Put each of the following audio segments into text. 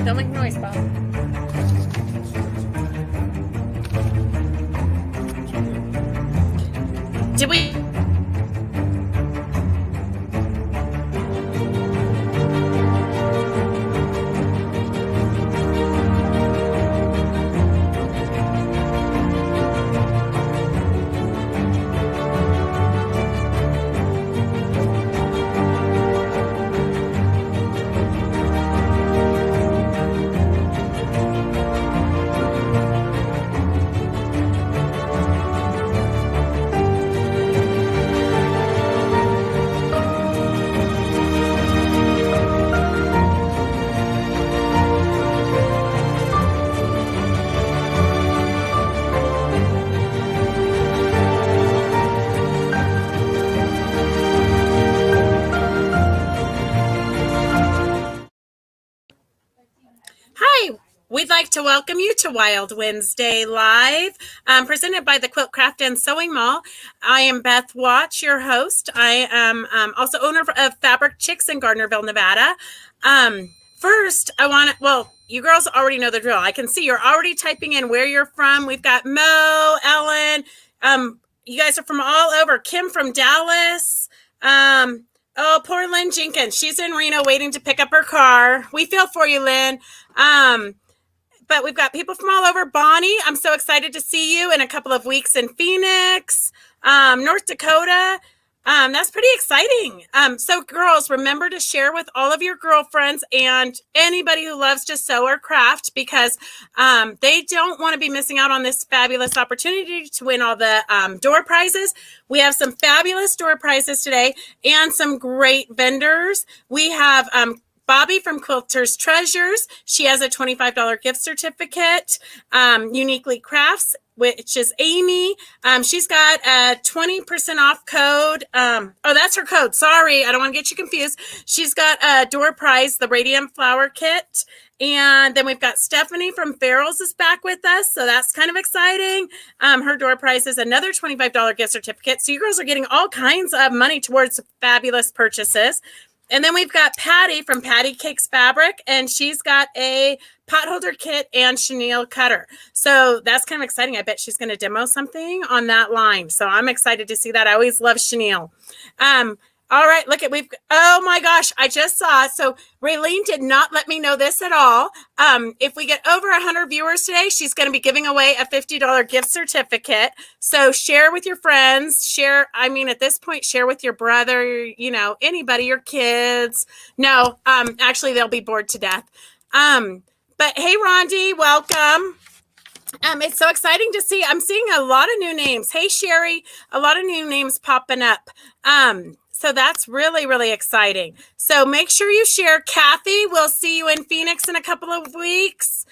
Don't make noise, Bob. Did we? Hi, we'd like to welcome you to Wild Wednesday Live, presented by the Quilt Craft and Sewing Mall. I am Beth Watch, your host. I am also owner of Fabric Chicks in Gardnerville, Nevada. First, you girls already know the drill. I can see you're already typing in where you're from. We've got Mo, Ellen. You guys are from all over. Kim from Dallas. Oh, poor Lynn Jenkins. She's in Reno waiting to pick up her car. We feel for you, Lynn. But we've got people from all over. Bonnie, I'm so excited to see you in a couple of weeks in Phoenix, North Dakota. That's pretty exciting. So girls, remember to share with all of your girlfriends and anybody who loves to sew or craft, because they don't want to be missing out on this fabulous opportunity to win all the door prizes. We have some fabulous door prizes today and some great vendors. We have Bobby from Quilters Treasures. She has a $25 gift certificate. Uniquely Crafts, which is Amy. She's got a 20% off code. Oh, that's her code. Sorry, I don't want to get you confused. She's got a door prize, the Radiant Flower Kit. And then we've got Stephanie from Farrells is back with us. So that's kind of exciting. Her door prize is another $25 gift certificate. So you girls are getting all kinds of money towards fabulous purchases. And then we've got Patti from Patti Cakes Fabric, and she's got a potholder kit and chenille cutter. So that's kind of exciting. I bet she's going to demo something on that line. So I'm excited to see that. I always love chenille. All right, look at oh my gosh, I just saw. So Raylene did not let me know this at all. If we get over 100 viewers today, she's going to be giving away a $50 gift certificate. So share with your friends, at this point, share with your brother, anybody, your kids. No, actually they'll be bored to death. But hey, Rondi, welcome. It's so exciting to see. I'm seeing a lot of new names. Hey, Sherry, a lot of new names popping up. So that's really, really exciting. So make sure you share. Kathy, we'll see you in Phoenix in a couple of weeks.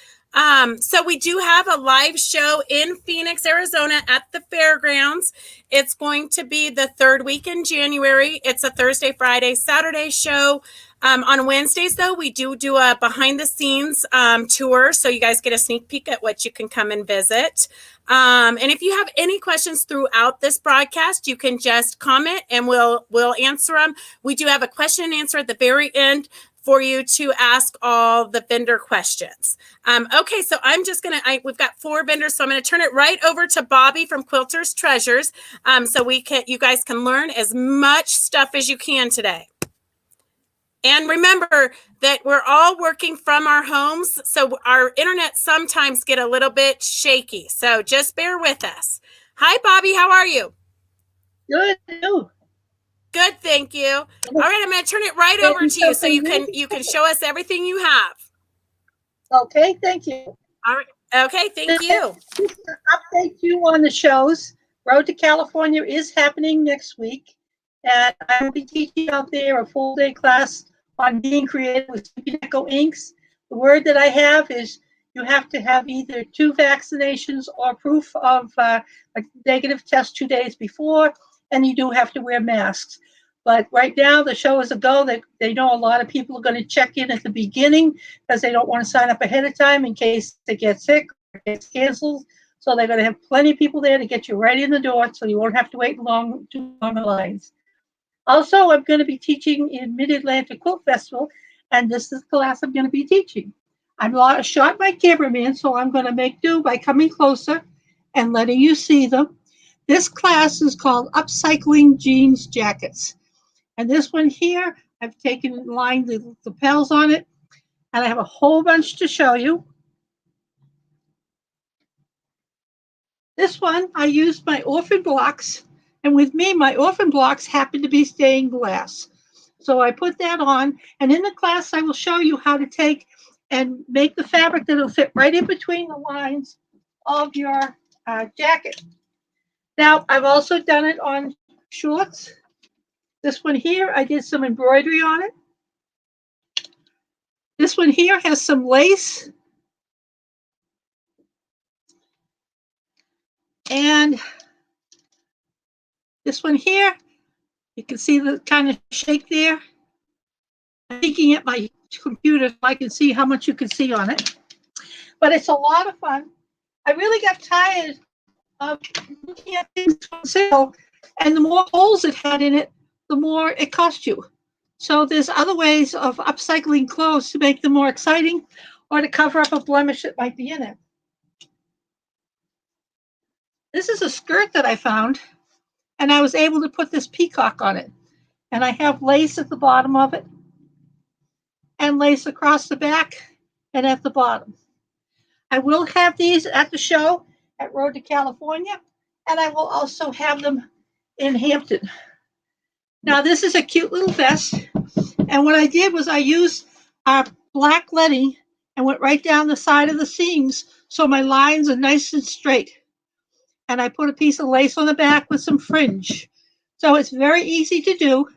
So we do have a live show in Phoenix, Arizona at the fairgrounds. It's going to be the third week in January. It's a Thursday, Friday, Saturday show. On Wednesdays, though, we do a behind the scenes tour. So you guys get a sneak peek at what you can come and visit. And if you have any questions throughout this broadcast, you can just comment and we'll answer them. We do have a question and answer at the very end for you to ask all the vendor questions. Okay, so I'm just we've got 4 vendors, so I'm gonna turn it right over to Bobby from Quilters Treasures, so you guys can learn as much stuff as you can today. And remember that we're all working from our homes, so our internet sometimes get a little bit shaky. So just bear with us. Hi, Bobby. How are you? Good. Good, thank you. All right, I'm going to turn it right over to you so you can show us everything you have. Okay, thank you. All right. Okay, thank you. Just to update you on the shows. Road to California is happening next week, and I will be teaching out there a full-day class on being creative with Echo inks. The word that I have is you have to have either 2 vaccinations or proof of a negative test 2 days before, and you do have to wear masks. But right now, the show is a go. They know a lot of people are going to check in at the beginning because they don't want to sign up ahead of time in case they get sick or gets canceled. So they're going to have plenty of people there to get you right in the door so you won't have to wait too long lines. Also, I'm going to be teaching in Mid-Atlantic Quilt Festival, and this is the class I'm going to be teaching. I'm shot my cameraman, so I'm going to make do by coming closer and letting you see them. This class is called Upcycling Jeans Jackets. And this one here, I've taken and lined the lapels on it, and I have a whole bunch to show you. This one, I used my orphan blocks, and with me, my orphan blocks happen to be stained glass. So I put that on, and in the class, I will show you how to take and make the fabric that will fit right in between the lines of your jacket. Now, I've also done it on shorts. This one here, I did some embroidery on it. This one here has some lace. And this one here, you can see the kind of shake there. I'm peeking at my computer so I can see how much you can see on it. But it's a lot of fun. I really got tired of looking at things on sale, and the more holes it had in it, the more it cost you. So there's other ways of upcycling clothes to make them more exciting or to cover up a blemish that might be in it. This is a skirt that I found, and I was able to put this peacock on it. And I have lace at the bottom of it and lace across the back and at the bottom. I will have these at the show at Road to California, and I will also have them in Hampton. Now, this is a cute little vest, and what I did was I used black leading and went right down the side of the seams so my lines are nice and straight. And I put a piece of lace on the back with some fringe. So it's very easy to do.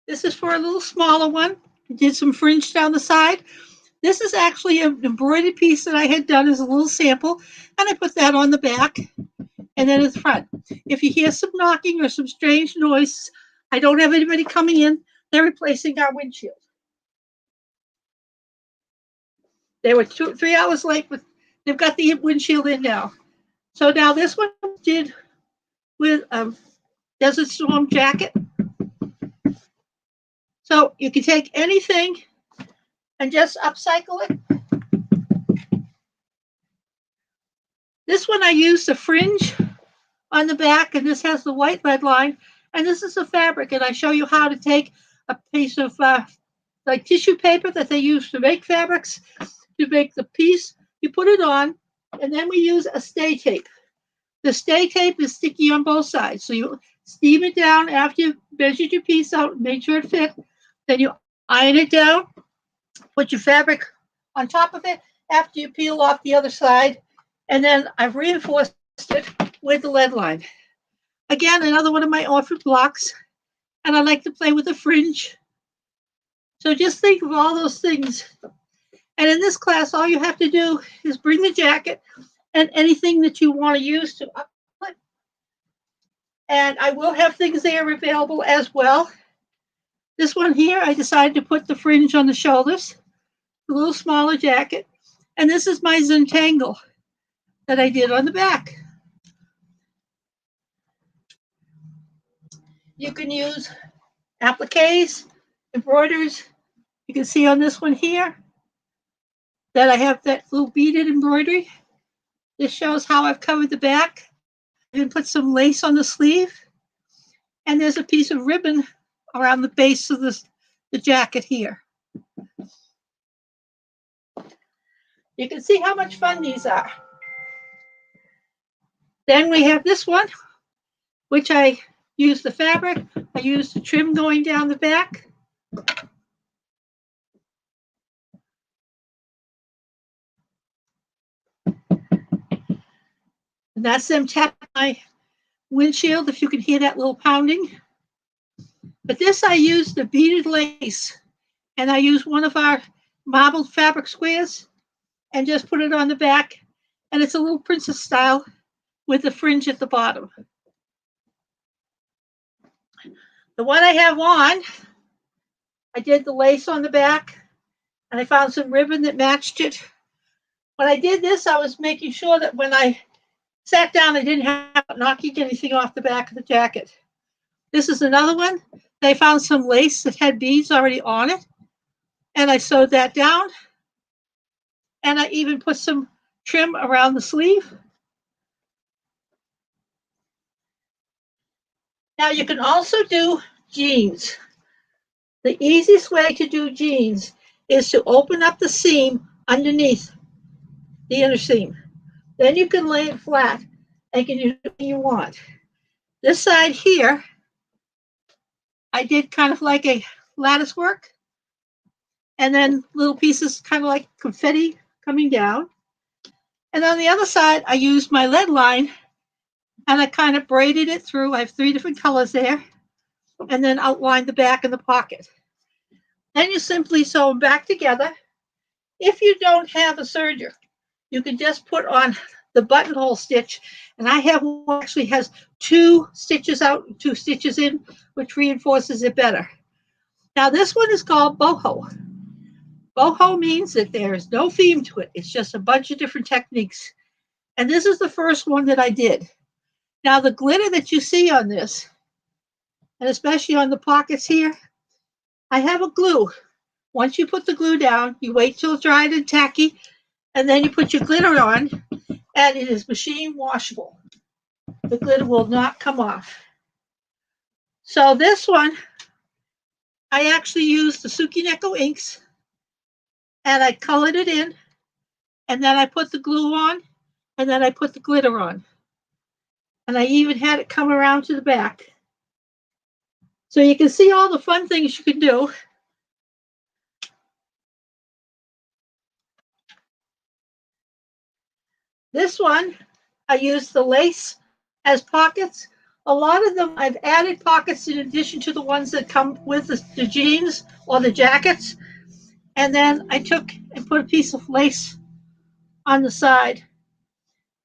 This is for a little smaller one. I did some fringe down the side. This is actually an embroidered piece that I had done as a little sample, and I put that on the back and then at the front. If you hear some knocking or some strange noise, I don't have anybody coming in. They're replacing our windshield. They were 3 hours late, but they've got the windshield in now. So now this one did with a Desert Storm jacket. So you can take anything and just upcycle it. This one I used a fringe on the back, and this has the white lead line, and this is the fabric, and I show you how to take a piece of like tissue paper that they use to make fabrics, to make the piece, you put it on, and then we use a stay tape. The stay tape is sticky on both sides, so you steam it down after you measured your piece out, make sure it fit, then you iron it down, put your fabric on top of it after you peel off the other side, and then I've reinforced it with the lead line. Again, another one of my orphan blocks, and I like to play with the fringe. So just think of all those things. And in this class, all you have to do is bring the jacket and anything that you want to use to up it. And I will have things there available as well. This one here, I decided to put the fringe on the shoulders, a little smaller jacket. And this is my Zentangle that I did on the back. You can use appliques, embroiders. You can see on this one here that I have that little beaded embroidery. This shows how I've covered the back. I even put some lace on the sleeve. And there's a piece of ribbon around the base of the jacket here. You can see how much fun these are. Then we have this one, which I used the fabric. I used the trim going down the back. And that's them tapping my windshield, if you can hear that little pounding. But this, I used the beaded lace, and I used one of our marbled fabric squares and just put it on the back. And it's a little princess style with the fringe at the bottom. The one I have on, I did the lace on the back, and I found some ribbon that matched it. When I did this, I was making sure that when I sat down, I didn't have knocking anything off the back of the jacket. This is another one I found some lace that had beads already on it, and I sewed that down. And I even put some trim around the sleeve. Now you can also do jeans. The easiest way to do jeans is to open up the seam underneath the inner seam. Then you can lay it flat and can use anything you want. This side here, I did kind of like a lattice work, and then little pieces kind of like confetti coming down. And on the other side, I used my lead line and I kind of braided it through. I have 3 different colors there, and then outlined the back and the pocket. Then you simply sew them back together. If you don't have a serger, you can just put on the buttonhole stitch. And I have one actually has 2 stitches out, 2 stitches in, which reinforces it better. Now this one is called boho. Boho means that there is no theme to it. It's just a bunch of different techniques. And this is the first one that I did. Now the glitter that you see on this, and especially on the pockets here, I have a glue. Once you put the glue down, you wait till it's dried and tacky, and then you put your glitter on, and it is machine washable. The glitter will not come off. So this one, I actually used the Sukineko inks, and I colored it in, and then I put the glue on, and then I put the glitter on. And I even had it come around to the back. So you can see all the fun things you can do. This one, I used the lace as pockets. A lot of them, I've added pockets in addition to the ones that come with the jeans or the jackets. And then I took and put a piece of lace on the side.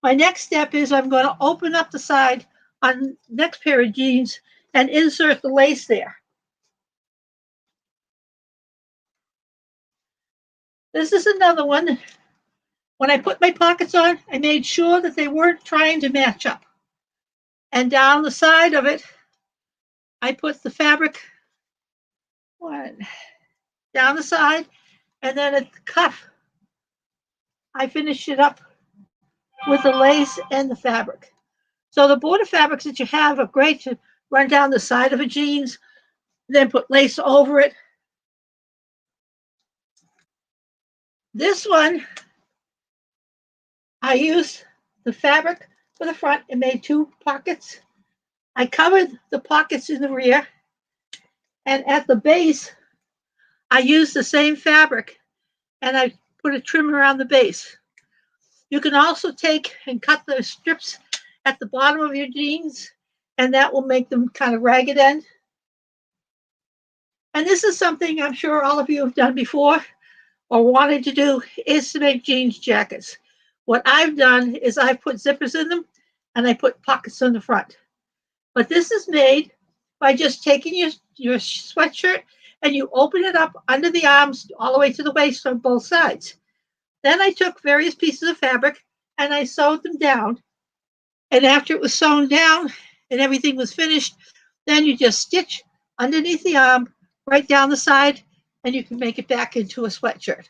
My next step is I'm going to open up the side on the next pair of jeans and insert the lace there. This is another one. When I put my pockets on, I made sure that they weren't trying to match up. And down the side of it, I put the fabric down the side, and then at the cuff, I finished it up with the lace and the fabric. So the border fabrics that you have are great to run down the side of a jeans, then put lace over it. This one, I used the fabric for the front and made 2 pockets. I covered the pockets in the rear, and at the base, I used the same fabric, and I put a trim around the base. You can also take and cut the strips at the bottom of your jeans, and that will make them kind of ragged end. And this is something I'm sure all of you have done before or wanted to do, is to make jeans jackets. What I've done is I've put zippers in them and I put pockets on the front. But this is made by just taking your sweatshirt and you open it up under the arms all the way to the waist on both sides. Then I took various pieces of fabric and I sewed them down. And after it was sewn down and everything was finished, then you just stitch underneath the arm, right down the side, and you can make it back into a sweatshirt.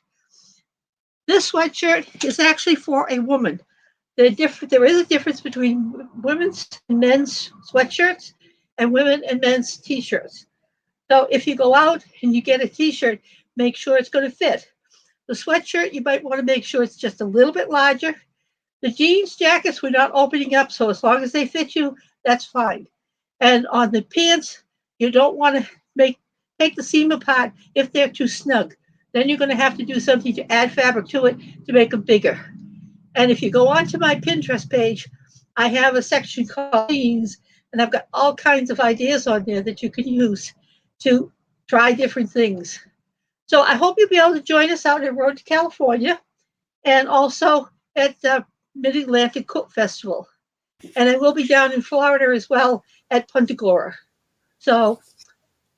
This sweatshirt is actually for a woman. There is a difference between women's and men's sweatshirts and women and men's t-shirts. So if you go out and you get a t-shirt, make sure it's going to fit. The sweatshirt, you might want to make sure it's just a little bit larger. The jeans jackets, we're not opening up, so as long as they fit you, that's fine. And on the pants, you don't want to take the seam apart if they're too snug. Then you're going to have to do something to add fabric to it to make them bigger. And if you go onto my Pinterest page, I have a section called jeans, and I've got all kinds of ideas on there that you can use to try different things. So I hope you'll be able to join us out at Road to California and also at the Mid-Atlantic Quilt Festival. And I will be down in Florida as well at Punta Gorda. So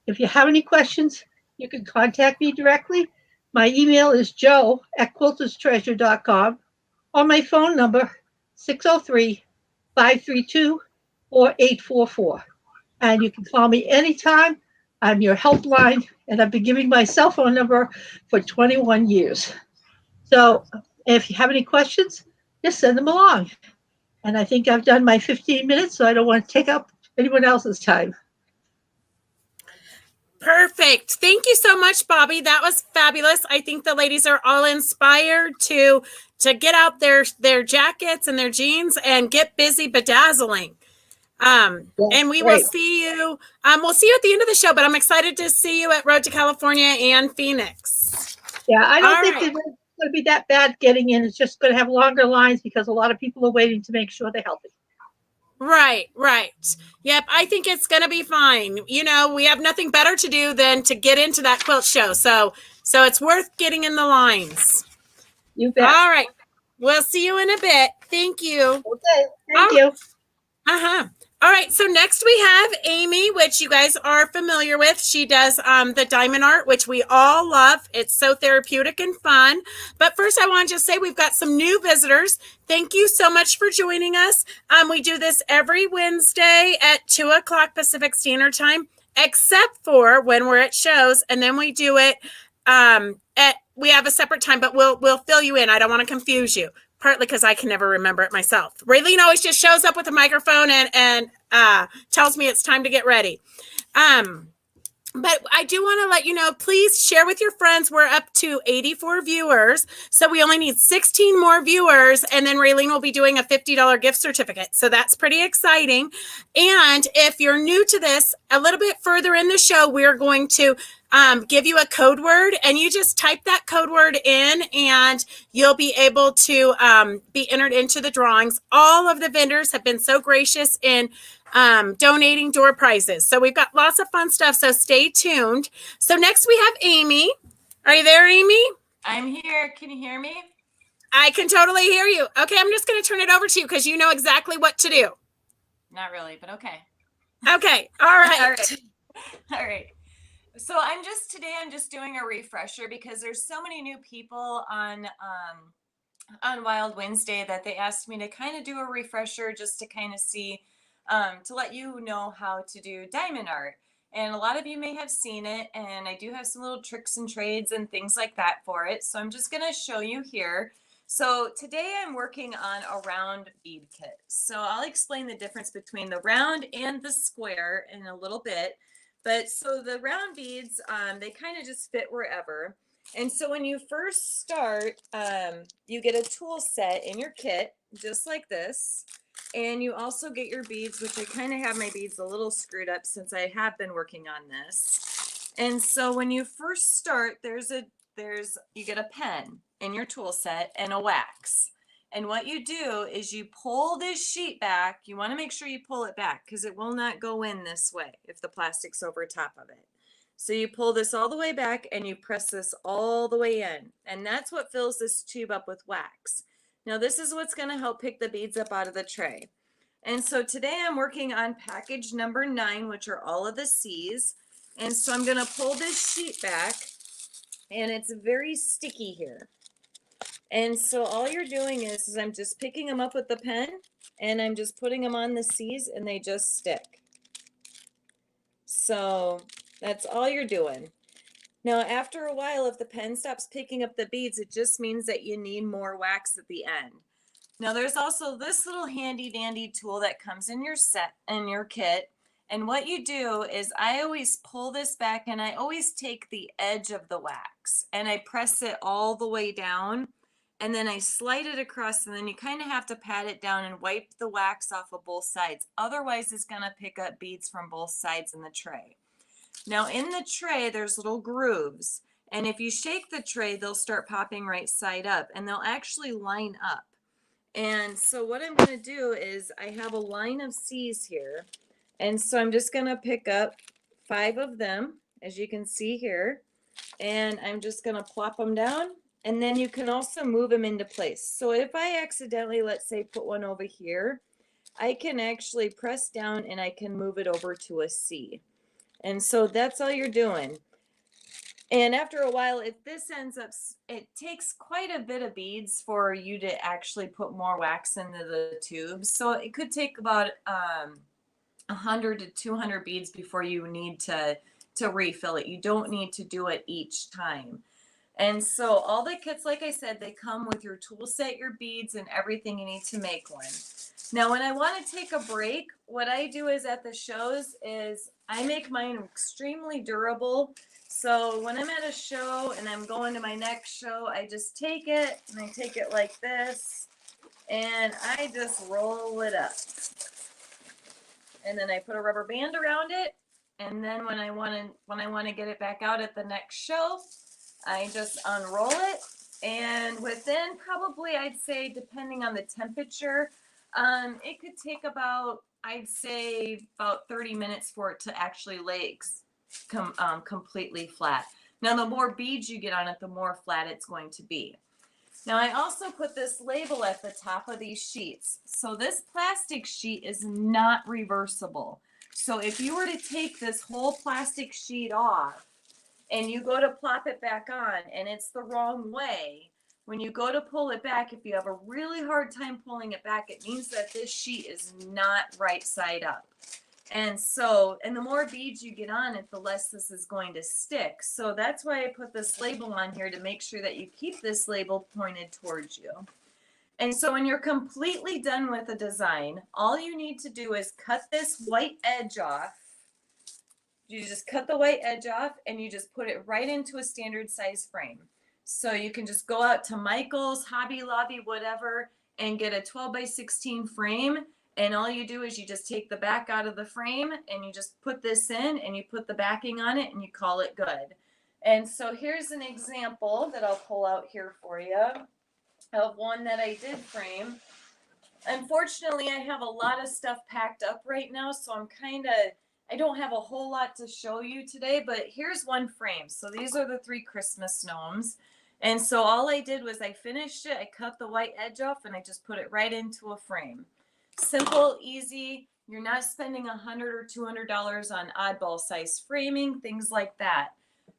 if you have any questions, you can contact me directly. My email is joe@quilterstreasure.com or my phone number, 603-532-4844. And you can call me anytime. I'm your helpline, and I've been giving my cell phone number for 21 years. So if you have any questions, just send them along. And I think I've done my 15 minutes, so I don't want to take up anyone else's time. Perfect. Thank you so much, Bobby. That was fabulous. I think the ladies are all inspired to get out their jackets and their jeans and get busy bedazzling. And we will see you. We'll see you at the end of the show, but I'm excited to see you at Road to California and Phoenix. Yeah, I don't think it's going to be that bad getting in. It's just going to have longer lines because a lot of people are waiting to make sure they're healthy. Right. Yep, I think it's going to be fine. You know, we have nothing better to do than to get into that quilt show. So it's worth getting in the lines. You bet. All right. We'll see you in a bit. Thank you. Okay. Thank you. All right, so next we have Amy, which you guys are familiar with. She does the diamond art, which we all love. It's so therapeutic and fun. But first, I want to just say we've got some new visitors. Thank you so much for joining us. We do this every Wednesday at 2 o'clock Pacific Standard Time, except for when we're at shows, and then we do it we have a separate time, but we'll fill you in. I don't want to confuse you. Partly because I can never remember it myself. Raylene always just shows up with a microphone and tells me it's time to get ready. But I do want to let you know, please share with your friends. We're up to 84 viewers. So we only need 16 more viewers. And then Raylene will be doing a $50 gift certificate. So that's pretty exciting. And if you're new to this, a little bit further in the show, we're going to give you a code word, and you just type that code word in and you'll be able to be entered into the drawings. All of the vendors have been so gracious in donating door prizes. So we've got lots of fun stuff. So stay tuned. So next we have Amy. Are you there, Amy? I'm here. Can you hear me? I can totally hear you. Okay, I'm just going to turn it over to you because you know exactly what to do. Not really, but okay. Okay. All right. All right. So I'm just doing a refresher because there's so many new people on Wild Wednesday that they asked me to kind of do a refresher just to kind of see, to let you know how to do diamond art. And a lot of you may have seen it, and I do have some little tricks and trades and things like that for it. So I'm just going to show you here. So today I'm working on a round bead kit. So I'll explain the difference between the round and the square in a little bit. But so the round beads, they kind of just fit wherever. And so when you first start, you get a tool set in your kit, just like this. And you also get your beads, which I kind of have my beads a little screwed up since I have been working on this. And so when you first start, you get a pen in your tool set and a wax. And what you do is you pull this sheet back. You want to make sure you pull it back because it will not go in this way if the plastic's over top of it. So you pull this all the way back and you press this all the way in. And that's what fills this tube up with wax. Now this is what's going to help pick the beads up out of the tray. And so today I'm working on package number 9, which are all of the C's. And so I'm going to pull this sheet back, and it's very sticky here. And so all you're doing is I'm just picking them up with the pen and I'm just putting them on the C's and they just stick. So that's all you're doing. Now, after a while, if the pen stops picking up the beads, it just means that you need more wax at the end. Now, there's also this little handy dandy tool that comes in your set, in your kit. And what you do is I always pull this back and I always take the edge of the wax and I press it all the way down. And then I slide it across, and then you kind of have to pat it down and wipe the wax off of both sides. Otherwise, it's going to pick up beads from both sides in the tray. Now, in the tray, there's little grooves. And if you shake the tray, they'll start popping right side up, and they'll actually line up. And so what I'm going to do is I have a line of C's here. And so I'm just going to pick up 5 of them, as you can see here. And I'm just going to plop them down. And then you can also move them into place. So if I accidentally, let's say, put one over here, I can actually press down and I can move it over to a C. And so that's all you're doing. And after a while, if this ends up, it takes quite a bit of beads for you to actually put more wax into the tubes. So it could take about 100 to 200 beads before you need to to refill it. You don't need to do it each time. And so all the kits, like I said, they come with your tool set, your beads, and everything you need to make one. Now, when I want to take a break, what I do is at the shows is I make mine extremely durable. So when I'm at a show and I'm going to my next show, I just take it and I take it like this and I just roll it up. And then I put a rubber band around it. And then when I want to get it back out at the next show, I just unroll it. And within probably, I'd say, depending on the temperature, it could take about, I'd say, about 30 minutes for it to actually lay completely flat. Now, the more beads you get on it, the more flat it's going to be. Now, I also put this label at the top of these sheets. So this plastic sheet is not reversible. So if you were to take this whole plastic sheet off and you go to plop it back on and it's the wrong way, when you go to pull it back, if you have a really hard time pulling it back, it means that this sheet is not right side up. And the more beads you get on it, the less this is going to stick. So that's why I put this label on here to make sure that you keep this label pointed towards you. And so when you're completely done with the design, all you need to do is cut this white edge off. You just cut the white edge off and you just put it right into a standard size frame. So you can just go out to Michael's, Hobby Lobby, whatever, and get a 12 by 16 frame. And all you do is you just take the back out of the frame and you just put this in and you put the backing on it and you call it good. And so here's an example that I'll pull out here for you of one that I did frame. Unfortunately, I have a lot of stuff packed up right now, so I don't have a whole lot to show you today, but here's one frame. So these are the 3 Christmas gnomes. And so all I did was I finished it, I cut the white edge off, and I just put it right into a frame. Simple, easy. You're not spending $100 or $200 on oddball size framing, things like that.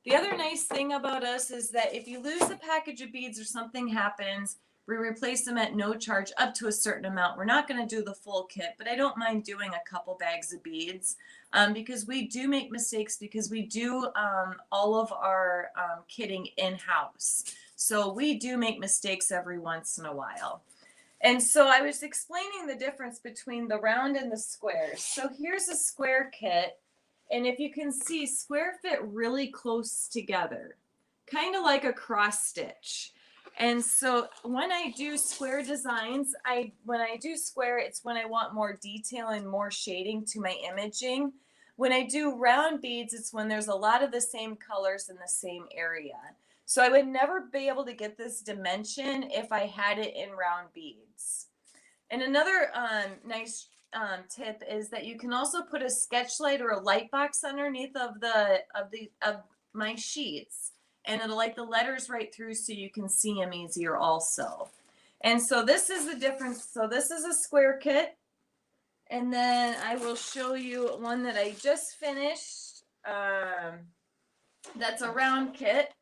The other nice thing about us is that if you lose a package of beads or something happens, we replace them at no charge up to a certain amount. We're not going to do the full kit, but I don't mind doing a couple bags of beads because we do make mistakes because we do all of our kitting in-house. So we do make mistakes every once in a while. And so I was explaining the difference between the round and the squares. So here's a square kit. And if you can see, square fit really close together, kind of like a cross stitch. And so when I do square designs, when I do square, it's when I want more detail and more shading to my imaging. When I do round beads, it's when there's a lot of the same colors in the same area. So I would never be able to get this dimension if I had it in round beads. And another nice tip is that you can also put a sketch light or a light box underneath of my sheets, and it'll light the letters right through so you can see them easier also. And so this is the difference. So this is a square kit, and then I will show you one that I just finished. That's a round kit,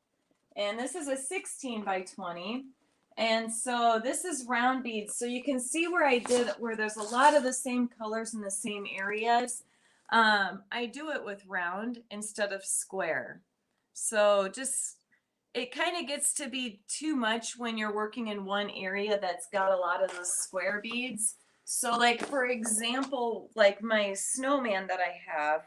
and this is a 16 by 20. And so this is round beads. So you can see where there's a lot of the same colors in the same areas. I do it with round instead of square. So it kind of gets to be too much when you're working in one area that's got a lot of the square beads. So like, for example, like my snowman that I have,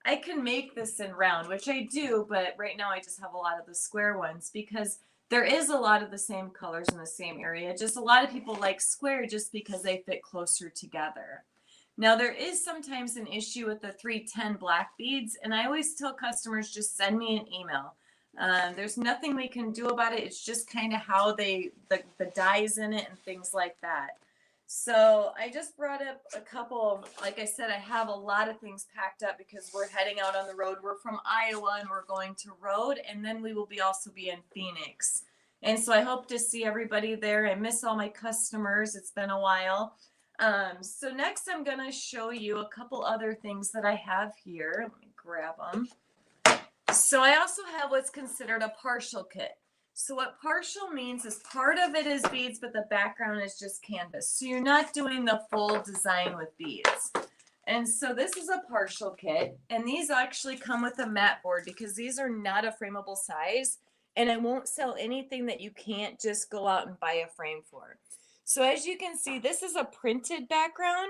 I can make this in round, which I do, but right now I just have a lot of the square ones because there is a lot of the same colors in the same area. Just a lot of people like square just because they fit closer together. Now, there is sometimes an issue with the 310 black beads, and I always tell customers, just send me an email. There's nothing we can do about it. It's just kind of how the dyes in it and things like that. So I just brought up a couple of, like I said, I have a lot of things packed up because we're heading out on the road. We're from Iowa and we're going to Rhode, and then we will also be in Phoenix. And so I hope to see everybody there. I miss all my customers. It's been a while. So next I'm going to show you a couple other things that I have here. Let me grab them. So I also have what's considered a partial kit. So what partial means is part of it is beads, but the background is just canvas. So you're not doing the full design with beads. And so this is a partial kit, and these actually come with a mat board because these are not a frameable size, and I won't sell anything that you can't just go out and buy a frame for. So as you can see, this is a printed background,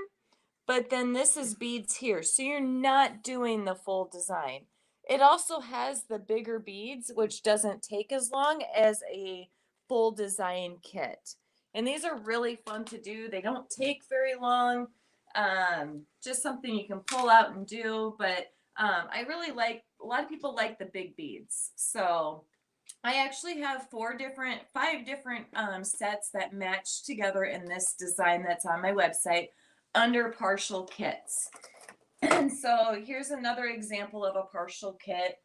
but then this is beads here. So you're not doing the full design. It also has the bigger beads, which doesn't take as long as a full design kit. And these are really fun to do. They don't take very long. Just something you can pull out and do, but I really like, a lot of people like the big beads. So I actually have five different sets that match together in this design that's on my website under partial kits. And so here's another example of a partial kit.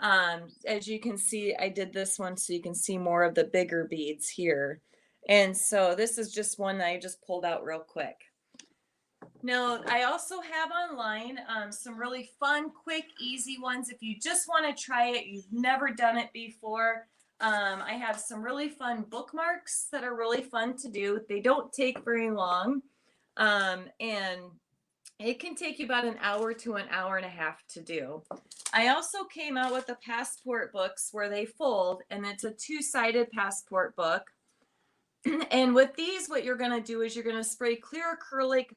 As you can see, I did this one so you can see more of the bigger beads here. And so this is just one that I just pulled out real quick. Now, I also have online some really fun, quick, easy ones. If you just want to try it, you've never done it before, I have some really fun bookmarks that are really fun to do. They don't take very long, and it can take you about an hour to an hour and a half to do. I also came out with the passport books where they fold, and it's a two-sided passport book. And with these, what you're going to do is you're going to spray clear acrylic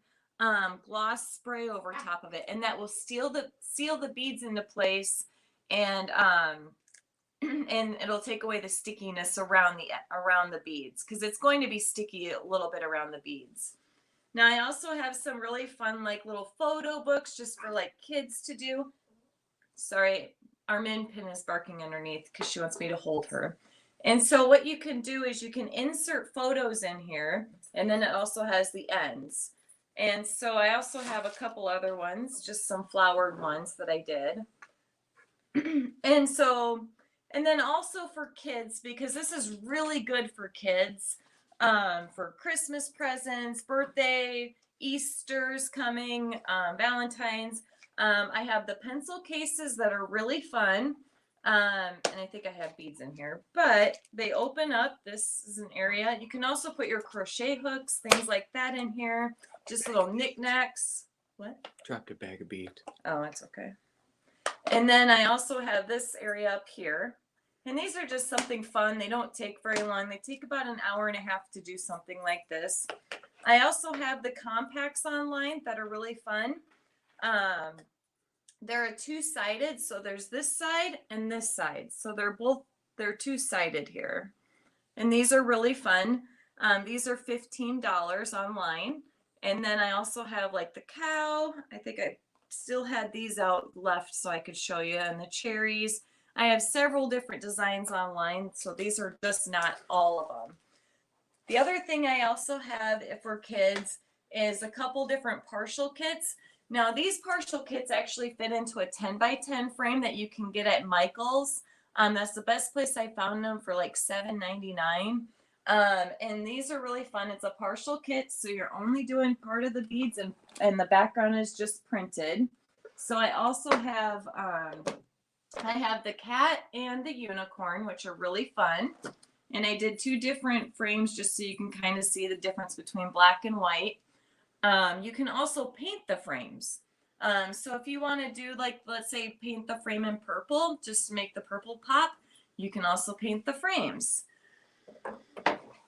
gloss spray over top of it, and that will seal the beads into place, and it'll take away the stickiness around the beads, because it's going to be sticky a little bit around the beads. Now I also have some really fun like little photo books just for like kids to do. Sorry, our min pin is barking underneath because she wants me to hold her. And so what you can do is you can insert photos in here, and then it also has the ends. And so I also have a couple other ones, just some flowered ones that I did. And then also for kids, because this is really good for kids, for Christmas presents, birthday, Easter's coming, Valentine's. I have the pencil cases that are really fun. And I think I have beads in here, but they open up. This is an area. You can also put your crochet hooks, things like that in here. Just little knickknacks. What? Dropped a bag of beads. Oh, that's okay. And then I also have this area up here. And these are just something fun. They don't take very long. They take about an hour and a half to do something like this. I also have the compacts online that are really fun. They're two-sided, so there's this side and this side. So they're two-sided here. And these are really fun. These are $15 online. And then I also have like the cow. I think I still had these out left so I could show you. And the cherries. I have several different designs online, so these are just not all of them. The other thing I also have for kids is a couple different partial kits. Now these partial kits actually fit into a 10 by 10 frame that you can get at Michael's. That's the best place I found them for like $7.99. And these are really fun. It's a partial kit, so you're only doing part of the beads, and the background is just printed. So I also have I have the cat and the unicorn, which are really fun. And I did two different frames just so you can kind of see the difference between black and white. You can also paint the frames. So if you want to do, like, let's say paint the frame in purple, just to make the purple pop, you can also paint the frames.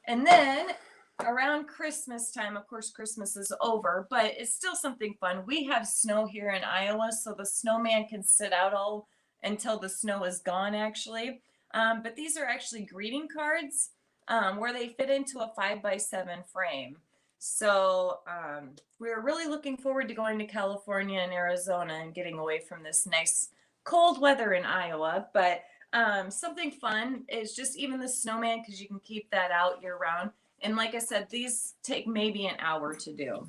And then around Christmas time, of course, Christmas is over, but it's still something fun. We have snow here in Iowa, so the snowman can sit out all until the snow is gone, actually. But these are actually greeting cards where they fit into a 5 by 7 frame. So we're really looking forward to going to California and Arizona and getting away from this nice cold weather in Iowa. But something fun is just even the snowman, because you can keep that out year round. And like I said, these take maybe an hour to do.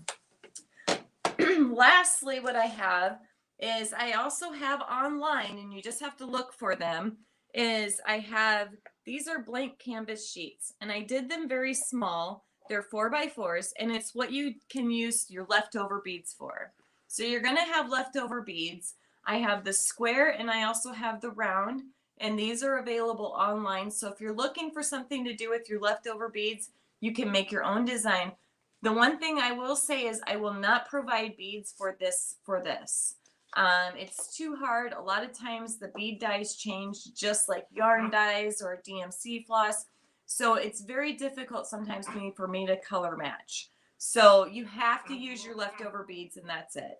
Lastly, what I have is I also have online, and you just have to look for them, is I have, these are blank canvas sheets, and I did them very small. They're 4 by 4s, and it's what you can use your leftover beads for. So you're going to have leftover beads. I have the square, and I also have the round, and these are available online. So if you're looking for something to do with your leftover beads, you can make your own design. The one thing I will say is I will not provide beads for this. It's too hard. A lot of times the bead dyes change just like yarn dyes or DMC floss. So it's very difficult sometimes for me to color match. So you have to use your leftover beads and that's it.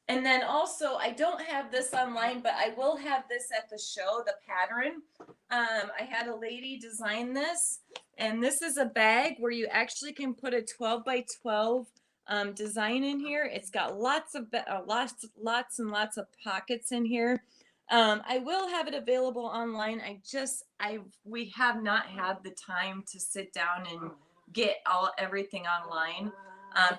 And then also, I don't have this online, but I will have this at the show, the pattern. I had a lady design this, and this is a bag where you actually can put a 12 by 12 design in here. It's got lots and lots of pockets in here. I will have it available online. We have not had the time to sit down and get everything online.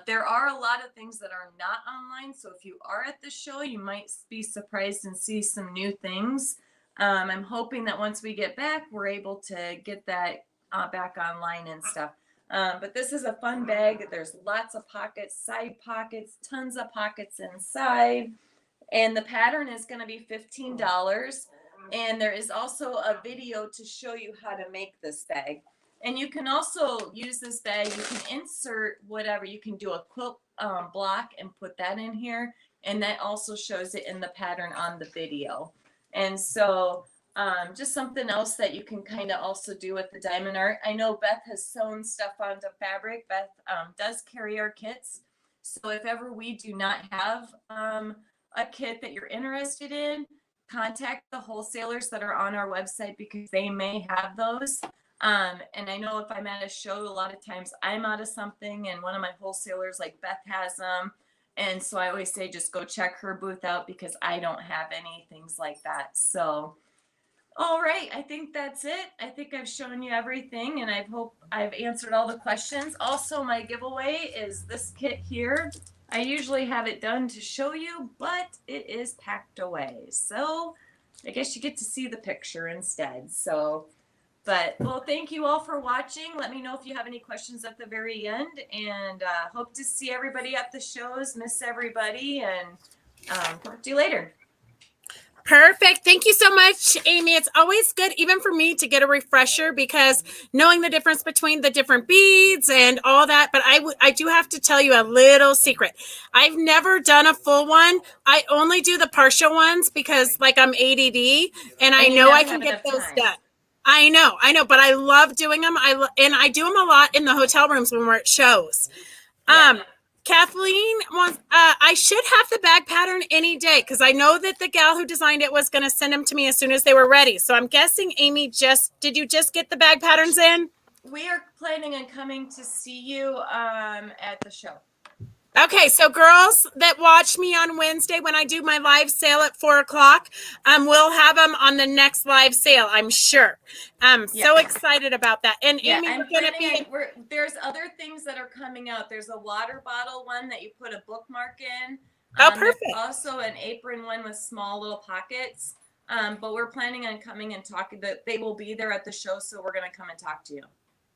There are a lot of things that are not online. So if you are at the show, you might be surprised and see some new things. I'm hoping that once we get back, we're able to get that back online and stuff. But this is a fun bag. There's lots of pockets, side pockets, tons of pockets inside. And the pattern is going to be $15. And there is also a video to show you how to make this bag. And you can also use this bag. You can insert whatever. You can do a quilt block and put that in here. And that also shows it in the pattern on the video. And so just something else that you can kind of also do with the diamond art. I know Beth has sewn stuff onto fabric. Beth does carry our kits. So if ever we do not have a kit that you're interested in, contact the wholesalers that are on our website because they may have those. And I know if I'm at a show, a lot of times I'm out of something and one of my wholesalers like Beth has them. And so I always say, just go check her booth out because I don't have any things like that. So, all right. I think that's it. I think I've shown you everything and I hope I've answered all the questions. Also, my giveaway is this kit here. I usually have it done to show you, but it is packed away. So I guess you get to see the picture instead. So, but well, thank you all for watching. Let me know if you have any questions at the very end, and hope to see everybody at the shows. Miss everybody, and talk to you later. Perfect. Thank you so much, Amy. It's always good, even for me, to get a refresher because knowing the difference between the different beads and all that. But I do have to tell you a little secret. I've never done a full one. I only do the partial ones because, like, I'm ADD and I know I can get those done. I know, but I love doing them. And I do them a lot in the hotel rooms when we're at shows. Yeah. Kathleen wants, I should have the bag pattern any day because I know that the gal who designed it was going to send them to me as soon as they were ready. So I'm guessing, Amy, did you just get the bag patterns in? We are planning on coming to see you at the show. Okay, so girls that watch me on Wednesday when I do my live sale at 4:00, we'll have them on the next live sale, I'm sure. I'm so excited about that. And Amy, there's other things that are coming out. There's a water bottle one that you put a bookmark in. Oh, perfect. There's also an apron one with small little pockets. But we're planning on coming and talking. That they will be there at the show, so we're going to come and talk to you.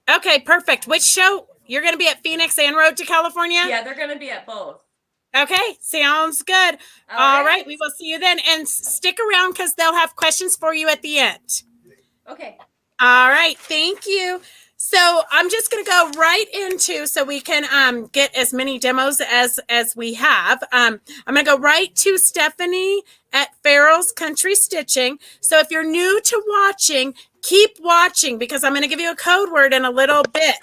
Okay, perfect. Which show? You're going to be at Phoenix and Road to California? Yeah, they're going to be at both. Okay, sounds good. All right, we will see you then. And stick around because they'll have questions for you at the end. Okay. All right, thank you. So I'm just going to go right into so we can get as many demos as we have. I'm going to go right to Stephanie at Farrells Country Stitching. So if you're new to watching, keep watching because I'm going to give you a code word in a little bit,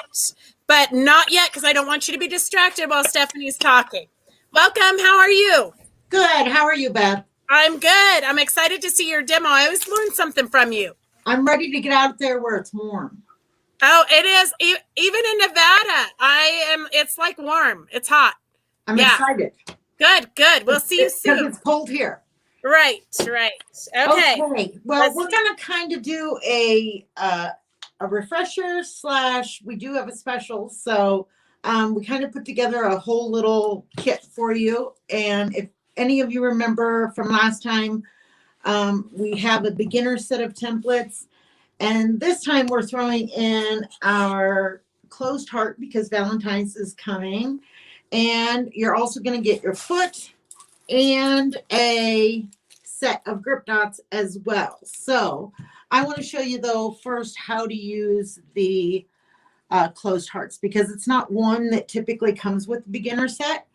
but not yet because I don't want you to be distracted while Stephanie's talking. Welcome. How are you? Good. How are you, Beth? I'm good. I'm excited to see your demo. I always learn something from you. I'm ready to get out there where it's warm. Oh, it is. Even in Nevada, it's like warm. It's hot. I'm excited. Good. We'll see you soon. Because it's cold here. Right. Okay. Well, we're going to kind of do a refresher / we do have a special. So we kind of put together a whole little kit for you. And if any of you remember from last time, we have a beginner set of templates. And this time we're throwing in our closed heart because Valentine's is coming. And you're also going to get your foot and a set of grip dots as well. So I want to show you though first how to use the closed hearts, because it's not one that typically comes with the beginner set.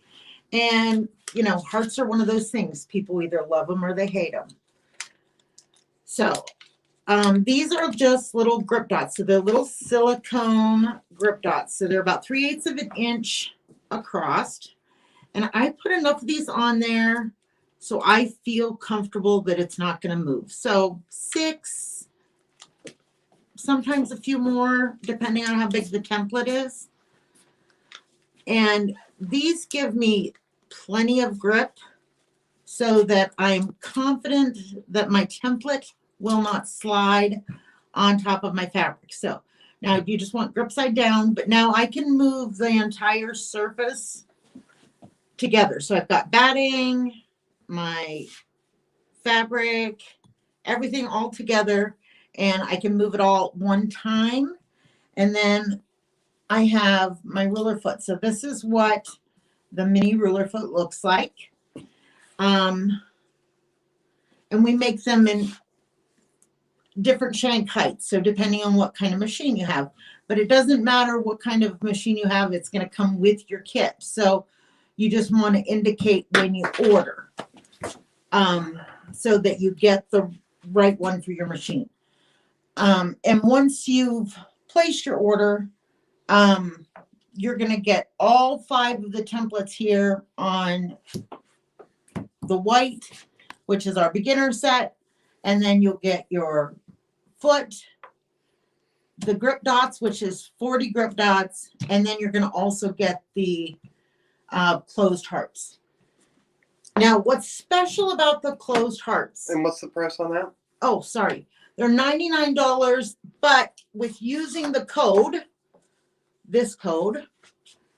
And, you know, hearts are one of those things. People either love them or they hate them. So these are just little grip dots. So they're little silicone grip dots. So they're about 3/8 of an inch across. And I put enough of these on there so I feel comfortable that it's not going to move. So 6, sometimes a few more, depending on how big the template is. And these give me plenty of grip so that I'm confident that my template will not slide on top of my fabric. So now you just want grip side down, but now I can move the entire surface together. So I've got batting, my fabric, everything all together, and I can move it all one time. And then I have my ruler foot. So this is what the mini ruler foot looks like. And we make them in different shank heights. So depending on what kind of machine you have, but it doesn't matter what kind of machine you have, it's going to come with your kit. So you just want to indicate when you order, so that you get the right one for your machine. And once you've placed your order, you're going to get all 5 of the templates here on the white, which is our beginner set. And then you'll get your foot, the grip dots, which is 40 grip dots. And then you're going to also get the closed hearts. Now, what's special about the closed hearts? And what's the price on that? Oh, sorry. They're $99, but with using the code, this code,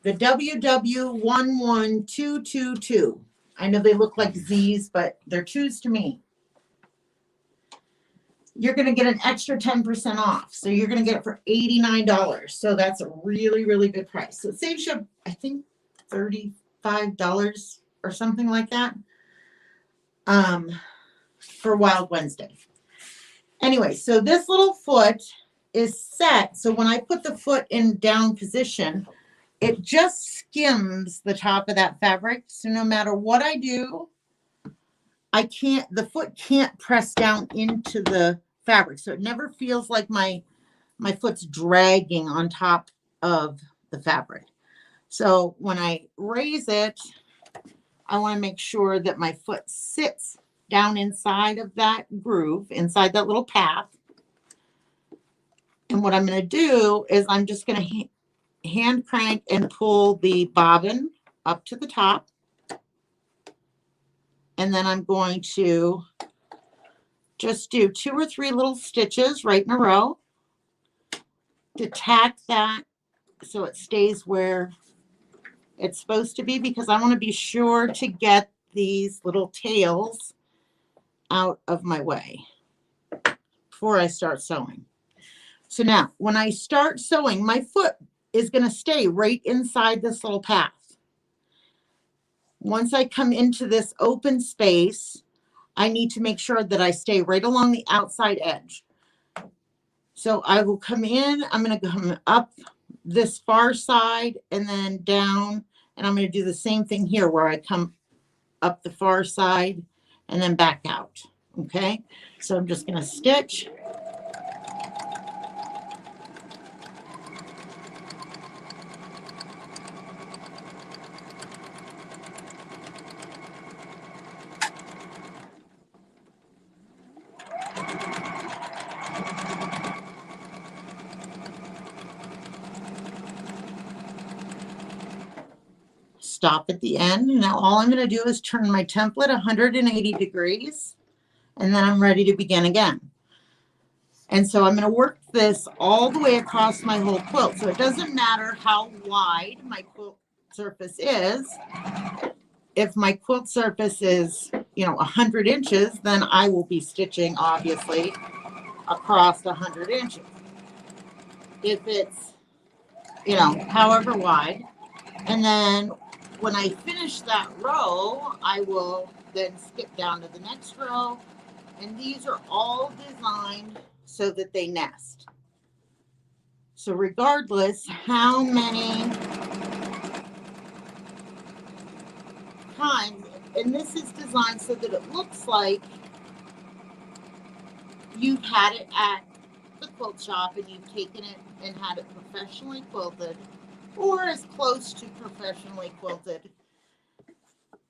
the WW11222. I know they look like Z's, but they're 2's to me. You're going to get an extra 10% off. So you're going to get it for $89. So that's a really, really good price. So it saves you, I think, $35 or something like that, for Wild Wednesday. Anyway, so this little foot is set. So when I put the foot in down position, it just skims the top of that fabric. So no matter what I do, the foot can't press down into the fabric. So it never feels like my foot's dragging on top of the fabric. So when I raise it, I want to make sure that my foot sits down inside of that groove, inside that little path. And what I'm going to do is I'm just going to hand crank and pull the bobbin up to the top. And then I'm going to just do 2 or 3 little stitches right in a row to tack that so it stays where it's supposed to be, because I want to be sure to get these little tails out of my way before I start sewing. So now when I start sewing, my foot is going to stay right inside this little path. Once I come into this open space, I need to make sure that I stay right along the outside edge. So I will come in, I'm going to come up this far side and then down, and I'm going to do the same thing here where I come up the far side and then back out. Okay, so I'm just going to stitch. Stop at the end. Now all I'm going to do is turn my template 180 degrees, and then I'm ready to begin again. And so I'm going to work this all the way across my whole quilt. So it doesn't matter how wide my quilt surface is. If my quilt surface is, 100 inches, then I will be stitching, obviously, across 100 inches. If it's, however wide. And then when I finish that row, I will then skip down to the next row. And these are all designed so that they nest. So regardless how many times, and this is designed so that it looks like you've had it at the quilt shop and you've taken it and had it professionally quilted, or as close to professionally quilted,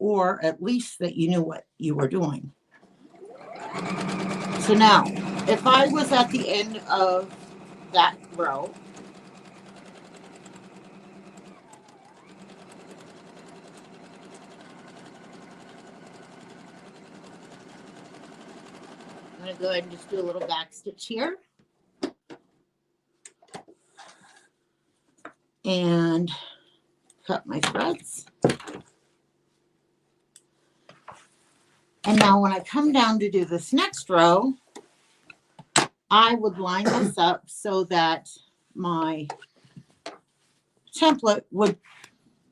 or at least that you knew what you were doing. So now, if I was at the end of that row, I'm going to go ahead and just do a little back stitch here. And cut my threads. And now when I come down to do this next row, I would line this up so that my template would,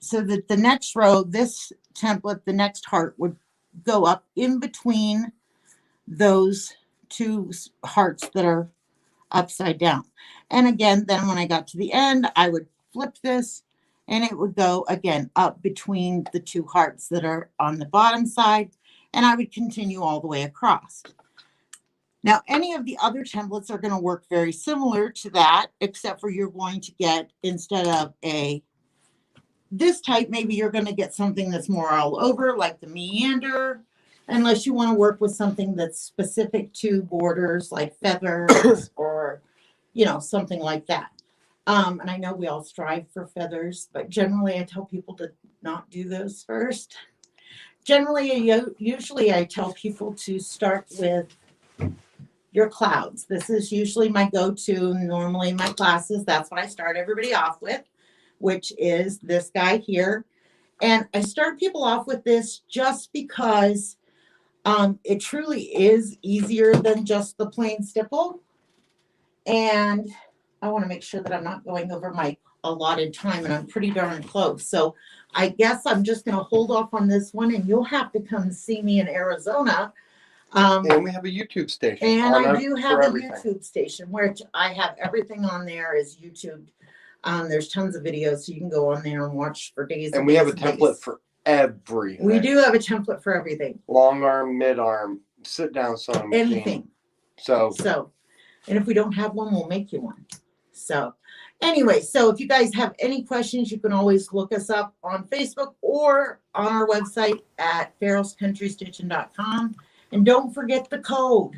so that the next row, this template, the next heart would go up in between those two hearts that are upside down. And again, then when I got to the end, I would flip this and it would go again up between the two hearts that are on the bottom side, and I would continue all the way across. Now, any of the other templates are going to work very similar to that, except for you're going to get, instead of this type, maybe you're going to get something that's more all over, like the meander, unless you want to work with something that's specific to borders, like feathers or, you know, something like that. And I know we all strive for feathers, but generally I tell people to not do those first. Generally, usually I tell people to start with your clouds. This is usually my go-to. Normally in my classes, that's what I start everybody off with, which is this guy here. And I start people off with this just because it truly is easier than just the plain stipple. And I want to make sure that I'm not going over my allotted time, and I'm pretty darn close. So I guess I'm just going to hold off on this one, and you'll have to come see me in Arizona. And we have a YouTube station. And I do have a YouTube station where I have everything on there is YouTube. There's tons of videos, so you can go on there and watch for days. And we have a template for everything. We do have a template for everything. Long arm, mid arm, sit down sewing machine. Anything. So, and if we don't have one, we'll make you one. So anyway, so if you guys have any questions, you can always look us up on Facebook or on our website at farrellscountrystitchin.com. And don't forget the code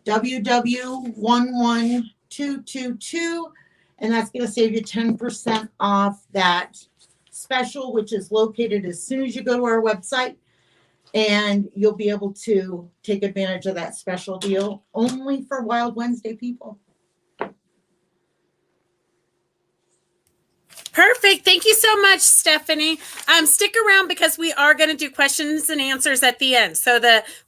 WW11222, and that's going to save you 10% off that special, which is located as soon as you go to our website, and you'll be able to take advantage of that special deal only for Wild Wednesday people. Perfect. Thank you so much, Stephanie. Stick around because we are going to do questions and answers at the end. So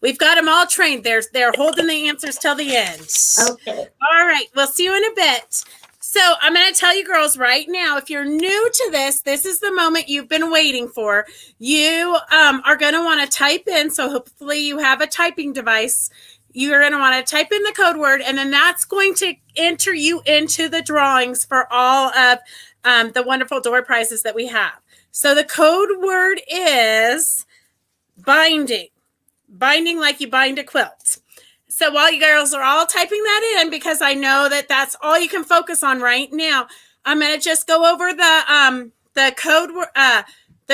we've got them all trained. They're holding the answers till the end. Okay. All right. We'll see you in a bit. So I'm going to tell you girls right now, if you're new to this is the moment you've been waiting for. You are going to want to type in. So hopefully you have a typing device. You're going to want to type in the code word, and then that's going to enter you into the drawings for all of the wonderful door prizes that we have. So the code word is binding. Binding like you bind a quilt. So while you girls are all typing that in, because I know that that's all you can focus on right now, I'm going to just go over the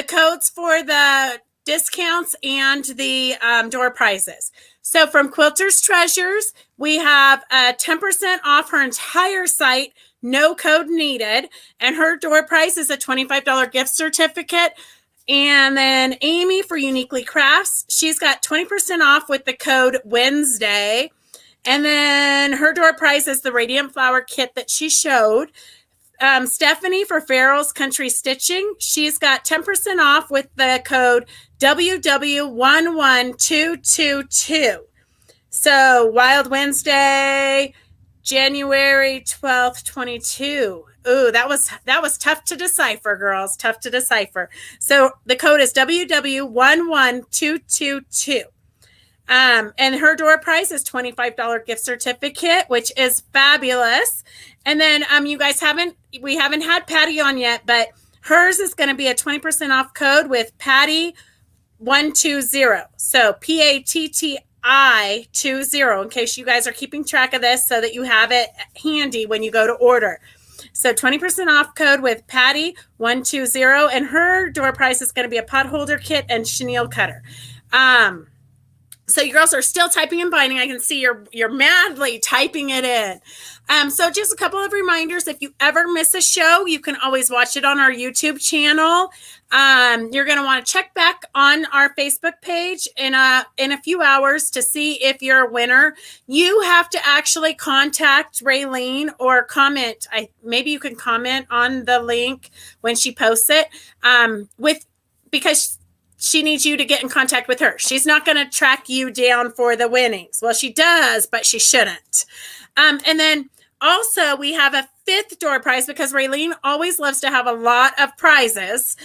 codes for the discounts and the door prizes. So from Quilters Treasures, we have 10% off her entire site, no code needed, and her door prize is a $25 gift certificate. And then Amy for Uniquely Crafts, she's got 20% off with the code Wednesday. And then her door prize is the Radiant Flower kit that she showed. Stephanie for Farrells Country Stitching, she's got 10% off with the code WW11222. So Wild Wednesday, January 12th, 22. Ooh, that was tough to decipher, girls. Tough to decipher. So the code is WW11222. And her door prize is $25 gift certificate, which is fabulous. And then you guys we haven't had Patti on yet, but hers is going to be a 20% off code with Patti 120. So PATTI 20, in case you guys are keeping track of this so that you have it handy when you go to order. So 20% off code with Patti 120, and her door prize is going to be a pot holder kit and chenille cutter. So you girls are still typing and binding. I can see you're madly typing it in. So just a couple of reminders. If you ever miss a show, you can always watch it on our YouTube channel. You're going to want to check back on our Facebook page in a few hours to see if you're a winner. You have to actually contact Raylene or comment. Maybe you can comment on the link when she posts it because she needs you to get in contact with her. She's not going to track you down for the winnings. Well, she does, but she shouldn't. And then also we have a 5th door prize because Raylene always loves to have a lot of prizes.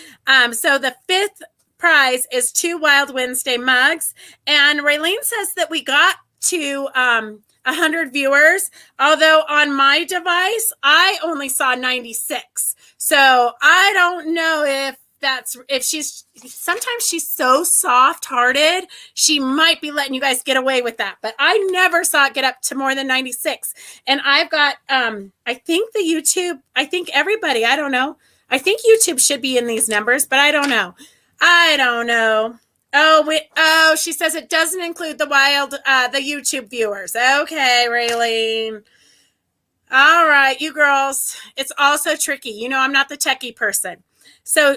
So the 5th prize is 2 Wild Wednesday mugs. And Raylene says that we got to 100 viewers, although on my device, I only saw 96. So I don't know sometimes she's so soft-hearted, she might be letting you guys get away with that. But I never saw it get up to more than 96. And I've got, I think everybody, I don't know. I think YouTube should be in these numbers, but I don't know. Oh, she says it doesn't include the YouTube viewers. Okay, Raylene. All right, you girls. It's also tricky. You know, I'm not the techie person. So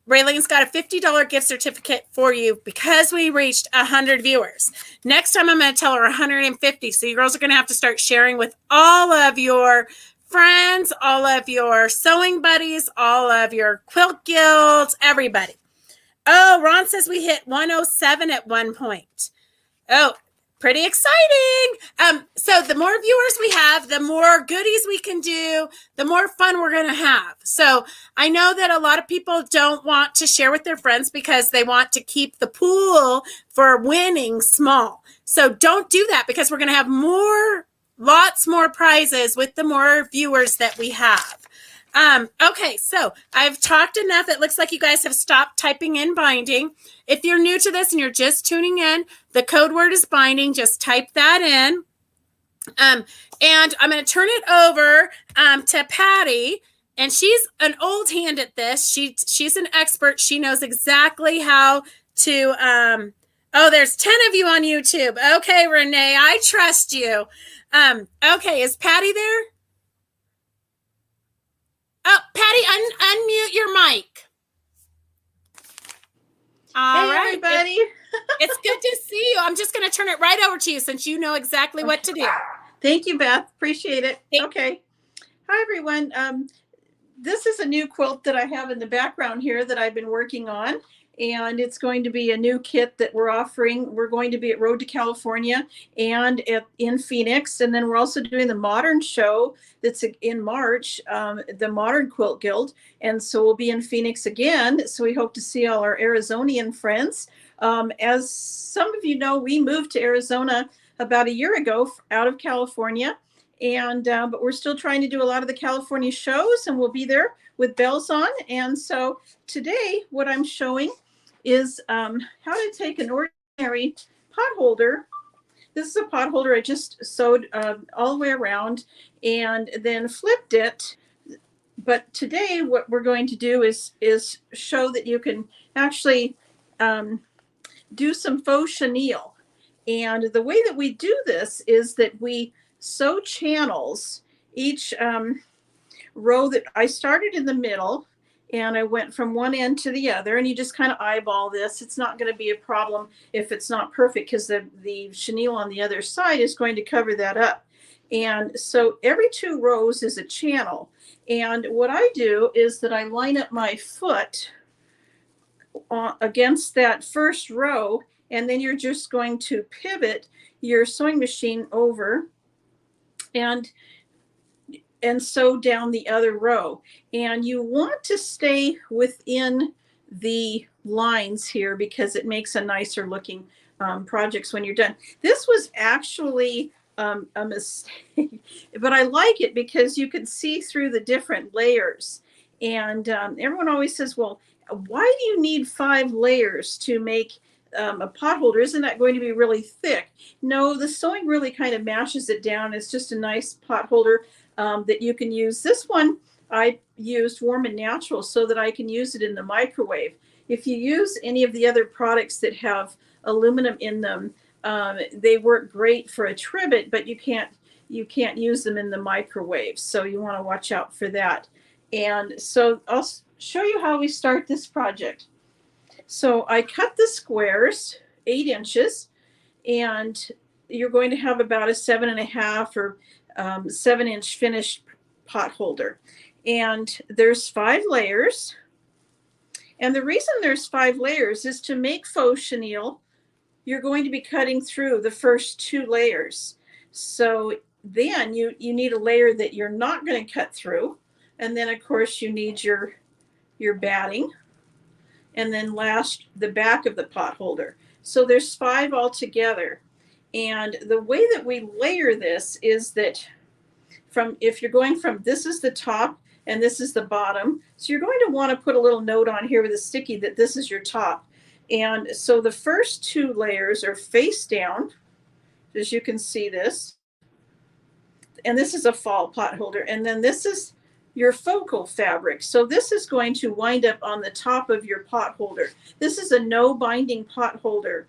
Raylene's got a $50 gift certificate for you because we reached 100 viewers. Next time I'm going to tell her 150. So you girls are going to have to start sharing with all of your friends, all of your sewing buddies, all of your quilt guilds, everybody. Oh, Ron says we hit 107 at one point. Oh, pretty exciting. So the more viewers we have, the more goodies we can do, the more fun we're going to have. So I know that a lot of people don't want to share with their friends because they want to keep the pool for winning small. So don't do that because we're going to have lots more prizes with the more viewers that we have. Okay, so I've talked enough. It looks like you guys have stopped typing in binding. If you're new to this and you're just tuning in, the code word is binding. Just type that in. And I'm going to turn it over to Patti, and she's an old hand at this. She's an expert. She knows exactly how to oh, there's 10 of you on YouTube. Okay, Renee, I trust you. Okay, is Patti there? Oh, Patti, unmute your mic. All right, everybody. It's good to see you. I'm just going to turn it right over to you since you know exactly what to do. Thank you, Beth. Appreciate it. Okay. Hi, everyone. This is a new quilt that I have in the background here that I've been working on. And it's going to be a new kit that we're offering. We're going to be at Road to California and in Phoenix. And then we're also doing the Modern Show that's in March, the Modern Quilt Guild. And so we'll be in Phoenix again. So we hope to see all our Arizonian friends. As some of you know, we moved to Arizona about a year ago out of California. And but we're still trying to do a lot of the California shows, and we'll be there with bells on. And so today what I'm showing is how to take an ordinary pot holder. This is a pot holder I just sewed all the way around and then flipped it. But today what we're going to do is show that you can actually do some faux chenille. And the way that we do this is that we sew channels. Each row that I started in the middle, and I went from one end to the other, and you just kind of eyeball this. It's not going to be a problem if it's not perfect because the chenille on the other side is going to cover that up. And so every 2 rows is a channel. And what I do is that I line up my foot against that first row, and then you're just going to pivot your sewing machine over and sew down the other row. And you want to stay within the lines here because it makes a nicer looking projects when you're done. This was actually a mistake, but I like it because you can see through the different layers. And everyone always says, well, why do you need 5 layers to make a pot holder? Isn't that going to be really thick? No, the sewing really kind of mashes it down. It's just a nice pot holder that you can use. This one I used Warm and Natural so that I can use it in the microwave. If you use any of the other products that have aluminum in them, they work great for a trivet, but you can't use them in the microwave. So you want to watch out for that. And so I'll show you how we start this project. So I cut the squares 8 inches, and you're going to have about a 7.5 or 7-inch finished pot holder. And there's 5 layers. And the reason there's 5 layers is to make faux chenille, you're going to be cutting through the first 2 layers. So then you need a layer that you're not going to cut through. And then of course you need your batting. And then last, the back of the pot holder. So there's 5 altogether. And the way that we layer this is that if you're going from, this is the top and this is the bottom. So you're going to want to put a little note on here with a sticky that this is your top. And so the first 2 layers are face down, as you can see this. And this is a fall pot holder. And then this is your focal fabric. So this is going to wind up on the top of your pot holder. This is a no binding pot holder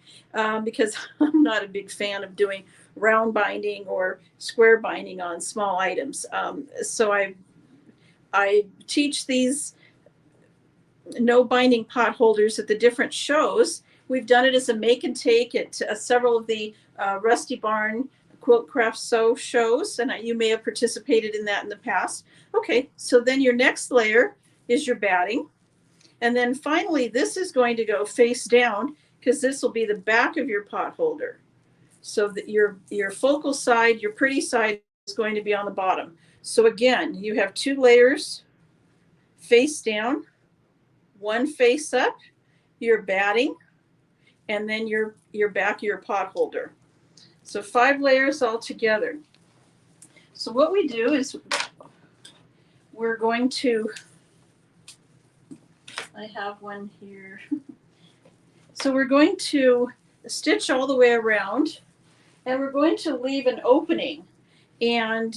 because I'm not a big fan of doing round binding or square binding on small items. So I teach these no binding pot holders at the different shows. We've done it as a make and take at several of the Rusty Barn Quilt Craft Sew shows, and you may have participated in that in the past. Okay, so then your next layer is your batting. And then finally, this is going to go face down because this will be the back of your pot holder. So that your focal side, your pretty side is going to be on the bottom. So again, you have 2 layers face down, 1 face up, your batting, and then your back of your pot holder. So 5 layers all together. So what we do is we're going to, I have one here. So we're going to stitch all the way around, and we're going to leave an opening. And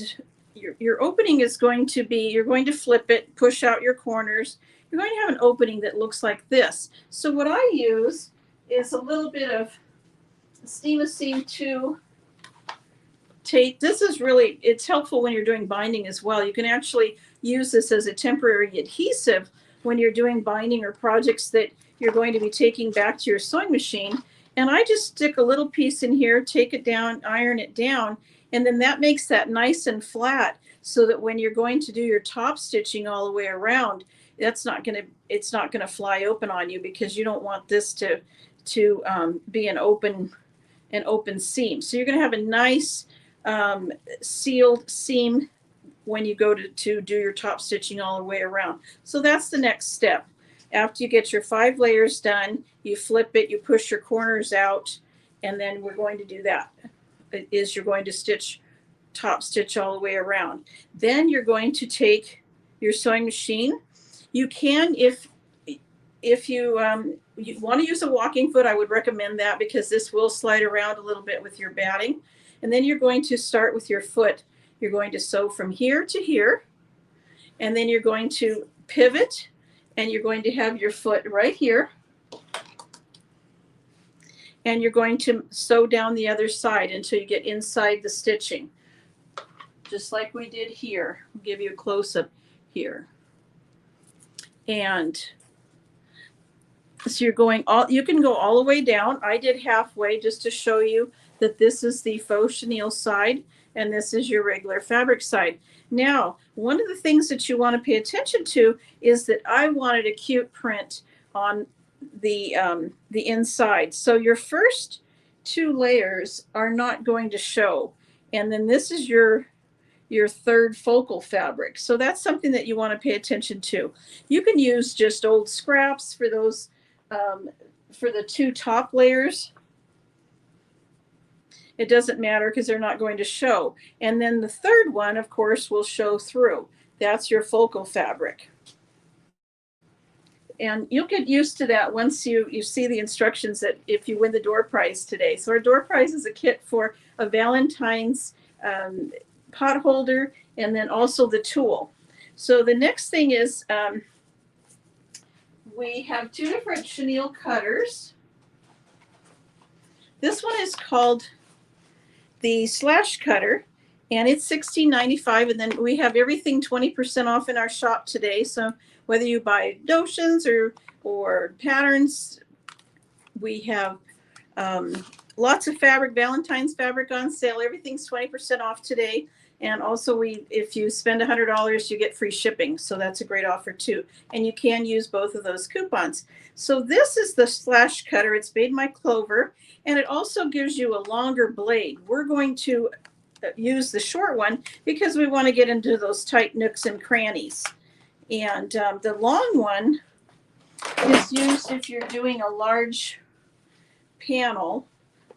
your opening is going to be, you're going to flip it, push out your corners. You're going to have an opening that looks like this. So what I use is a little bit of Steam-A-Seam 2 tape. This is really, it's helpful when you're doing binding as well. You can actually use this as a temporary adhesive when you're doing binding or projects that you're going to be taking back to your sewing machine. And I just stick a little piece in here, take it down, iron it down, and then that makes that nice and flat so that when you're going to do your top stitching all the way around, it's not going to fly open on you, because you don't want this to be an open seam. So you're going to have a nice sealed seam when you go to do your top stitching all the way around. So that's the next step. After you get your 5 layers done, you flip it, you push your corners out, and then we're going to do that. You're going to top stitch all the way around. Then you're going to take your sewing machine. You can, if you want to use a walking foot, I would recommend that, because this will slide around a little bit with your batting. And then you're going to start with your foot. You're going to sew from here to here, and then you're going to pivot, and you're going to have your foot right here. And you're going to sew down the other side until you get inside the stitching. Just like we did here. I'll give you a close-up here. And so you're going you can go all the way down. I did halfway just to show you that this is the faux chenille side and this is your regular fabric side. Now, one of the things that you want to pay attention to is that I wanted a cute print on the inside. So your first 2 layers are not going to show. And then this is your third focal fabric. So that's something that you want to pay attention to. You can use just old scraps for those, for the 2 top layers. it doesn't matter because they're not going to show. And then the third one, of course, will show through. That's your focal fabric. And you'll get used to that once you see the instructions that if you win the door prize today. So our door prize is a kit for a Valentine's pot holder and then also the tool. So the next thing is we have 2 different chenille cutters. This one is called the slash cutter, and it's $16.95, and then we have everything 20% off in our shop today. So whether you buy notions or patterns, we have lots of fabric, Valentine's fabric on sale. Everything's 20% off today. And also if you spend $100, you get free shipping. So that's a great offer too. And you can use both of those coupons. So this is the slash cutter. It's made by Clover, and it also gives you a longer blade. We're going to use the short one because we want to get into those tight nooks and crannies. And the long one is used if you're doing a large panel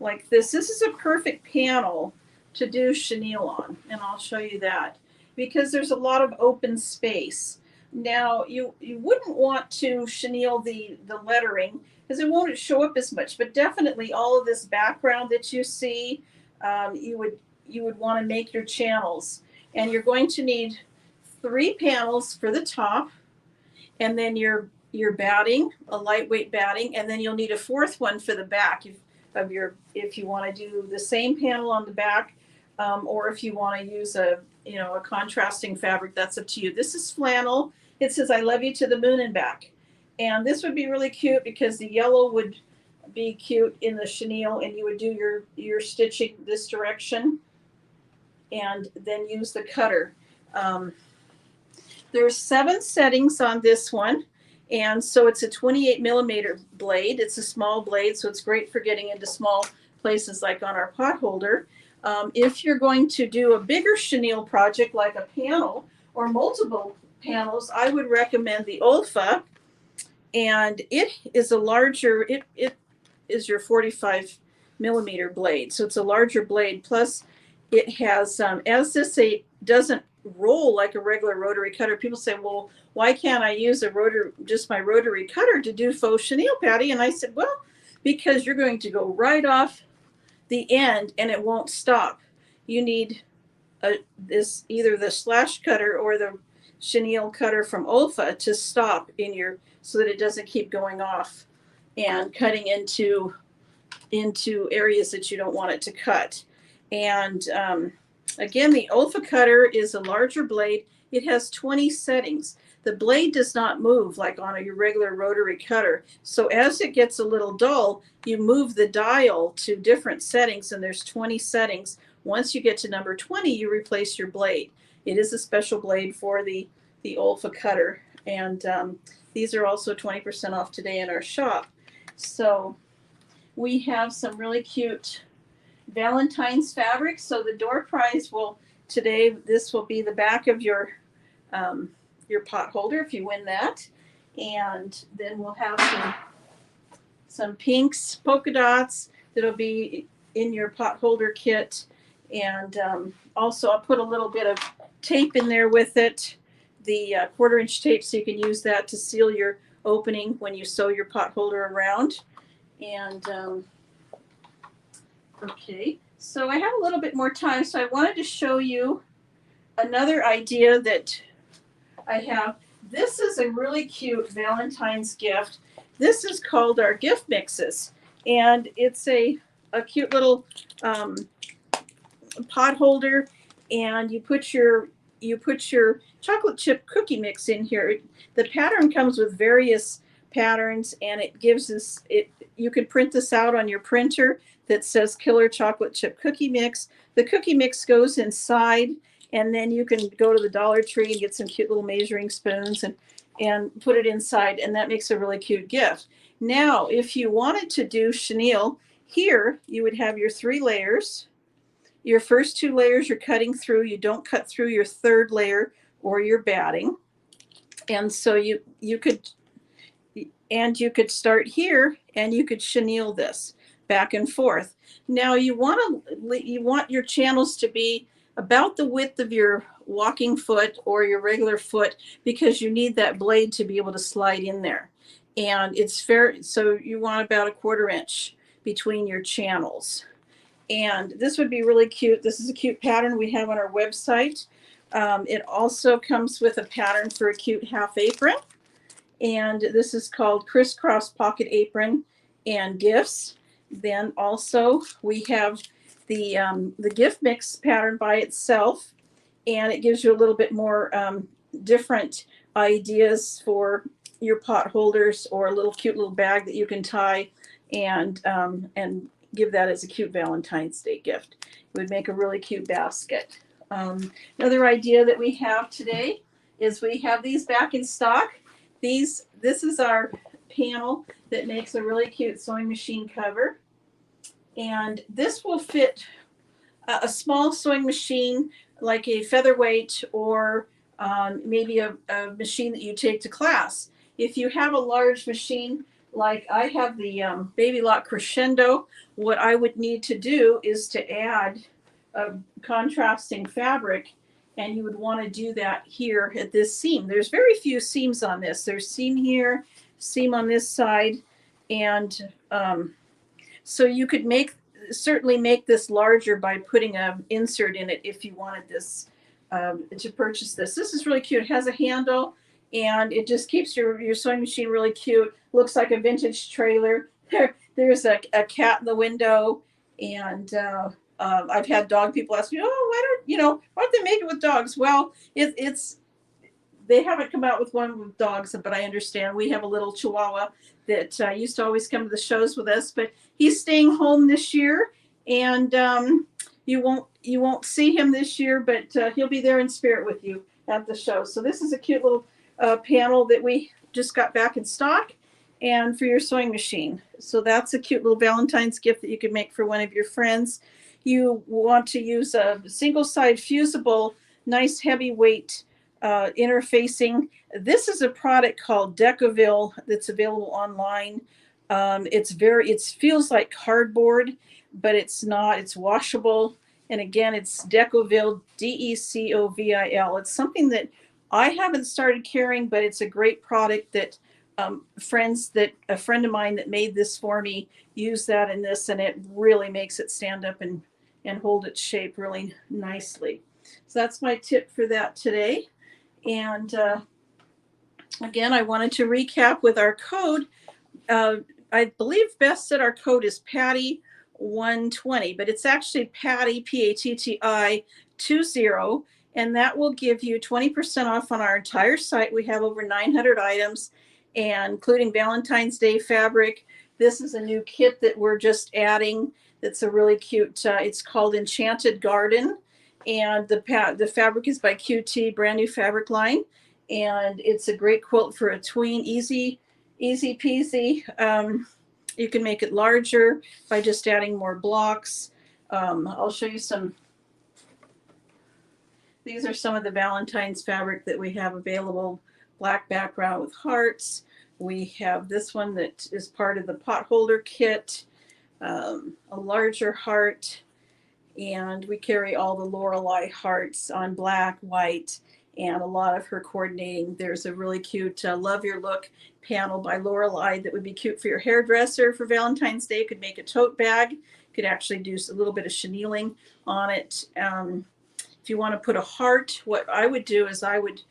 like this. This is a perfect panel to do chenille on, and I'll show you that because there's a lot of open space. Now you wouldn't want to chenille the lettering because it won't show up as much, but definitely all of this background that you see, you would want to make your channels, and you're going to need 3 panels for the top, and then your batting, a lightweight batting, and then you'll need a 4th one for the back if you want to do the same panel on the back, or if you want to use a contrasting fabric. That's up to you. This is flannel. It says "I love you to the moon and back," and this would be really cute because the yellow would be cute in the chenille, and you would do your stitching this direction, and then use the cutter. There's 7 settings on this one, and so it's a 28 millimeter blade. It's a small blade, so it's great for getting into small places like on our pot holder. If you're going to do a bigger chenille project like a panel or multiple panels, I would recommend the Olfa, and it is a larger, it is your 45 millimeter blade, so it's a larger blade. Plus it has, as this doesn't roll like a regular rotary cutter, people say, well, why can't I use just my rotary cutter to do faux chenille, Patti? And I said, well, because you're going to go right off the end and it won't stop. You need either the slash cutter or the chenille cutter from Olfa to stop so that it doesn't keep going off and cutting into areas that you don't want it to cut. And again, the Olfa cutter is a larger blade. It has 20 settings. The blade does not move like on your regular rotary cutter. So as it gets a little dull, you move the dial to different settings, and there's 20 settings. Once you get to number 20, you replace your blade. It is a special blade for the Olfa cutter. And these are also 20% off today in our shop. So we have some really cute Valentine's fabric. So the door prize this will be the back of your pot holder if you win that. And then we'll have some pinks, polka dots that'll be in your pot holder kit. And also I'll put a little bit of tape in there with it, the 1/4-inch tape, so you can use that to seal your opening when you sew your pot holder around. And okay, so I have a little bit more time, so I wanted to show you another idea that I have. This is a really cute Valentine's gift. This is called our gift mixes, and it's a cute little pot holder, and you put your chocolate chip cookie mix in here. The pattern comes with various patterns, and it gives us you can print this out on your printer that says Killer Chocolate Chip Cookie Mix. The cookie mix goes inside, and then you can go to the Dollar Tree and get some cute little measuring spoons and put it inside, and that makes a really cute gift. Now, if you wanted to do chenille, here you would have your 3 layers. Your first 2 layers you're cutting through. You don't cut through your 3rd layer or your batting. And so you could start here and you could chenille this. back and forth. Now you want your channels to be about the width of your walking foot or your regular foot, because you need that blade to be able to slide in there. And it's fair, so you want about 1/4 inch between your channels. And this would be really cute. This is a cute pattern we have on our website. It also comes with a pattern for a cute half apron. And this is called Crisscross Pocket Apron and Gifts. Then also we have the gift mix pattern by itself, and it gives you a little bit more different ideas for your pot holders, or a little cute little bag that you can tie and give that as a cute Valentine's Day gift. It would make a really cute basket. Another idea that we have today is we have these back in stock. This is our panel that makes a really cute sewing machine cover. And this will fit a small sewing machine, like a featherweight, or maybe a machine that you take to class. If you have a large machine, like I have the Baby Lock Crescendo, what I would need to do is to add a contrasting fabric, and you would want to do that here at this seam. There's very few seams on this. There's seam here, seam on this side, and so you could certainly make this larger by putting an insert in it if you wanted this to purchase this. This is really cute. It has a handle, and it just keeps your sewing machine really cute. Looks like a vintage trailer. There's a cat in the window, and I've had dog people ask me, oh, why don't they make it with dogs? Well, they haven't come out with one with dogs, but I understand. We have a little Chihuahua that used to always come to the shows with us, but he's staying home this year, and you won't see him this year, but he'll be there in spirit with you at the show. So this is a cute little panel that we just got back in stock, and for your sewing machine. So that's a cute little Valentine's gift that you could make for one of your friends. You want to use a single side fusible, nice heavyweight interfacing. This is a product called Decoville that's available online. It feels like cardboard, but it's not. It's washable. And again, it's Decoville, Decovil. It's something that I haven't started carrying, but it's a great product that a friend of mine that made this for me used that in this, and it really makes it stand up and hold its shape really nicely. So that's my tip for that today. And again, I wanted to recap with our code. I believe Beth said our code is Patti 120, but it's actually Patti, Patti 20, and that will give you 20% off on our entire site. We have over 900 items, and including Valentine's Day fabric. This is a new kit that we're just adding. That's a really cute. It's called Enchanted Garden, and the fabric is by QT, brand new fabric line, and it's a great quilt for a tween. Easy peasy. You can make it larger by just adding more blocks. I'll show you some. These are some of the Valentine's fabric that we have available. Black background with hearts. We have this one that is part of the pot holder kit, a larger heart, and we carry all the Lorelei hearts on black, white, and a lot of her coordinating. There's a really cute Love Your Look panel by Lorelei that would be cute for your hairdresser for Valentine's Day. Could make a tote bag. Could actually do a little bit of chenilling on it. If you want to put a heart, what I would do is I would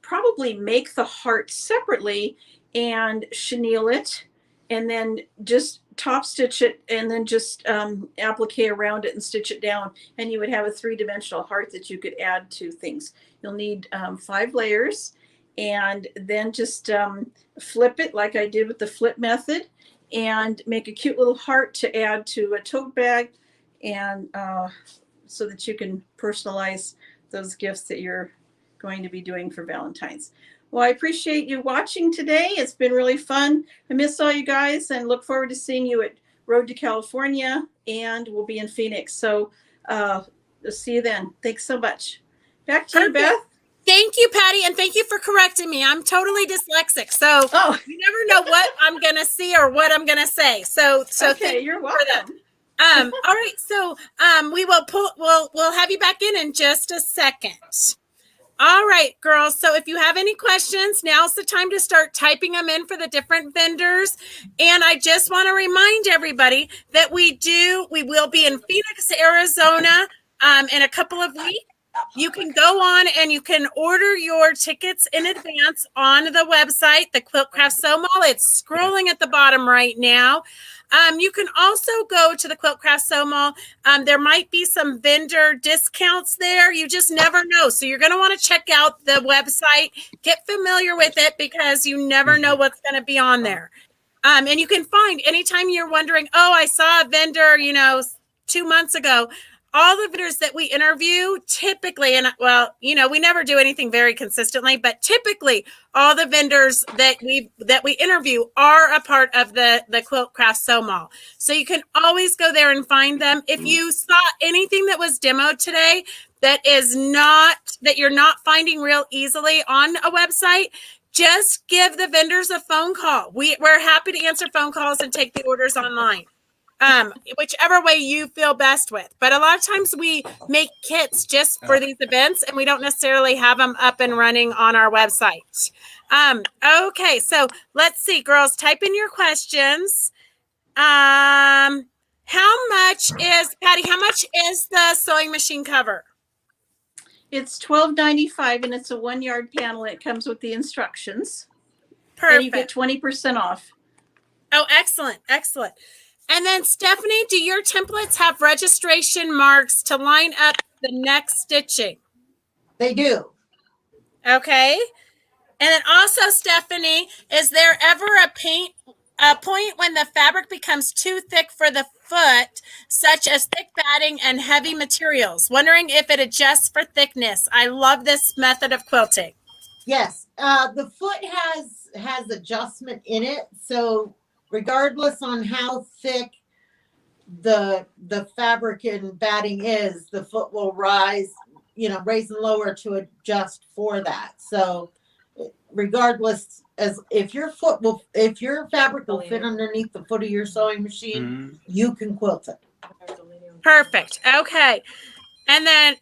probably make the heart separately and chenille it, and then just top stitch it, and then just applique around it and stitch it down, and you would have a 3-dimensional heart that you could add to things. You'll need 5 layers, and then just flip it like I did with the flip method, and make a cute little heart to add to a tote bag, and so that you can personalize those gifts that you're going to be doing for Valentine's. Well, I appreciate you watching today. It's been really fun. I miss all you guys, and look forward to seeing you at Road to California, and we'll be in Phoenix. So we'll see you then. Thanks so much. Back to you, Beth. Thank you, Patty, and thank you for correcting me. I'm totally dyslexic, so you never know what I'm gonna see or what I'm gonna say. So okay, you're welcome. All right, so we'll have you back in just a second. All right, girls. So if you have any questions, now's the time to start typing them in for the different vendors. And I just want to remind everybody that we will be in Phoenix, Arizona in a couple of weeks. You can go on and you can order your tickets in advance on the website, the Quiltcraft Sew Mall. It's scrolling at the bottom right now. You can also go to the Quiltcraft Sew Mall. There might be some vendor discounts there. You just never know. So you're going to want to check out the website, get familiar with it because you never know what's going to be on there. And you can find anytime you're wondering, oh, I saw a vendor, 2 months ago. All the vendors that we interview typically, and we never do anything very consistently, but typically all the vendors that we interview are a part of the Quiltcraft Sew Mall. So you can always go there and find them. If you saw anything that was demoed today that you're not finding real easily on a website, just give the vendors a phone call. We're happy to answer phone calls and take the orders online. Whichever way you feel best with. But a lot of times we make kits just for these events and we don't necessarily have them up and running on our website. Okay, so let's see, girls, type in your questions. How much is the sewing machine cover? It's $12.95 and it's a 1-yard panel. It comes with the instructions. Perfect. And you get 20% off. Oh, excellent. Excellent. And then, Stephanie, do your templates have registration marks to line up the next stitching? They do. Okay. And then also, Stephanie, is there ever a point when the fabric becomes too thick for the foot, such as thick batting and heavy materials? Wondering if it adjusts for thickness. I love this method of quilting. Yes. The foot has adjustment in it. So regardless on how thick the fabric and batting is, the foot will raise and lower to adjust for that. So regardless, as if your fabric will fit underneath the foot of your sewing machine, you can quilt it. Perfect. Okay. And then,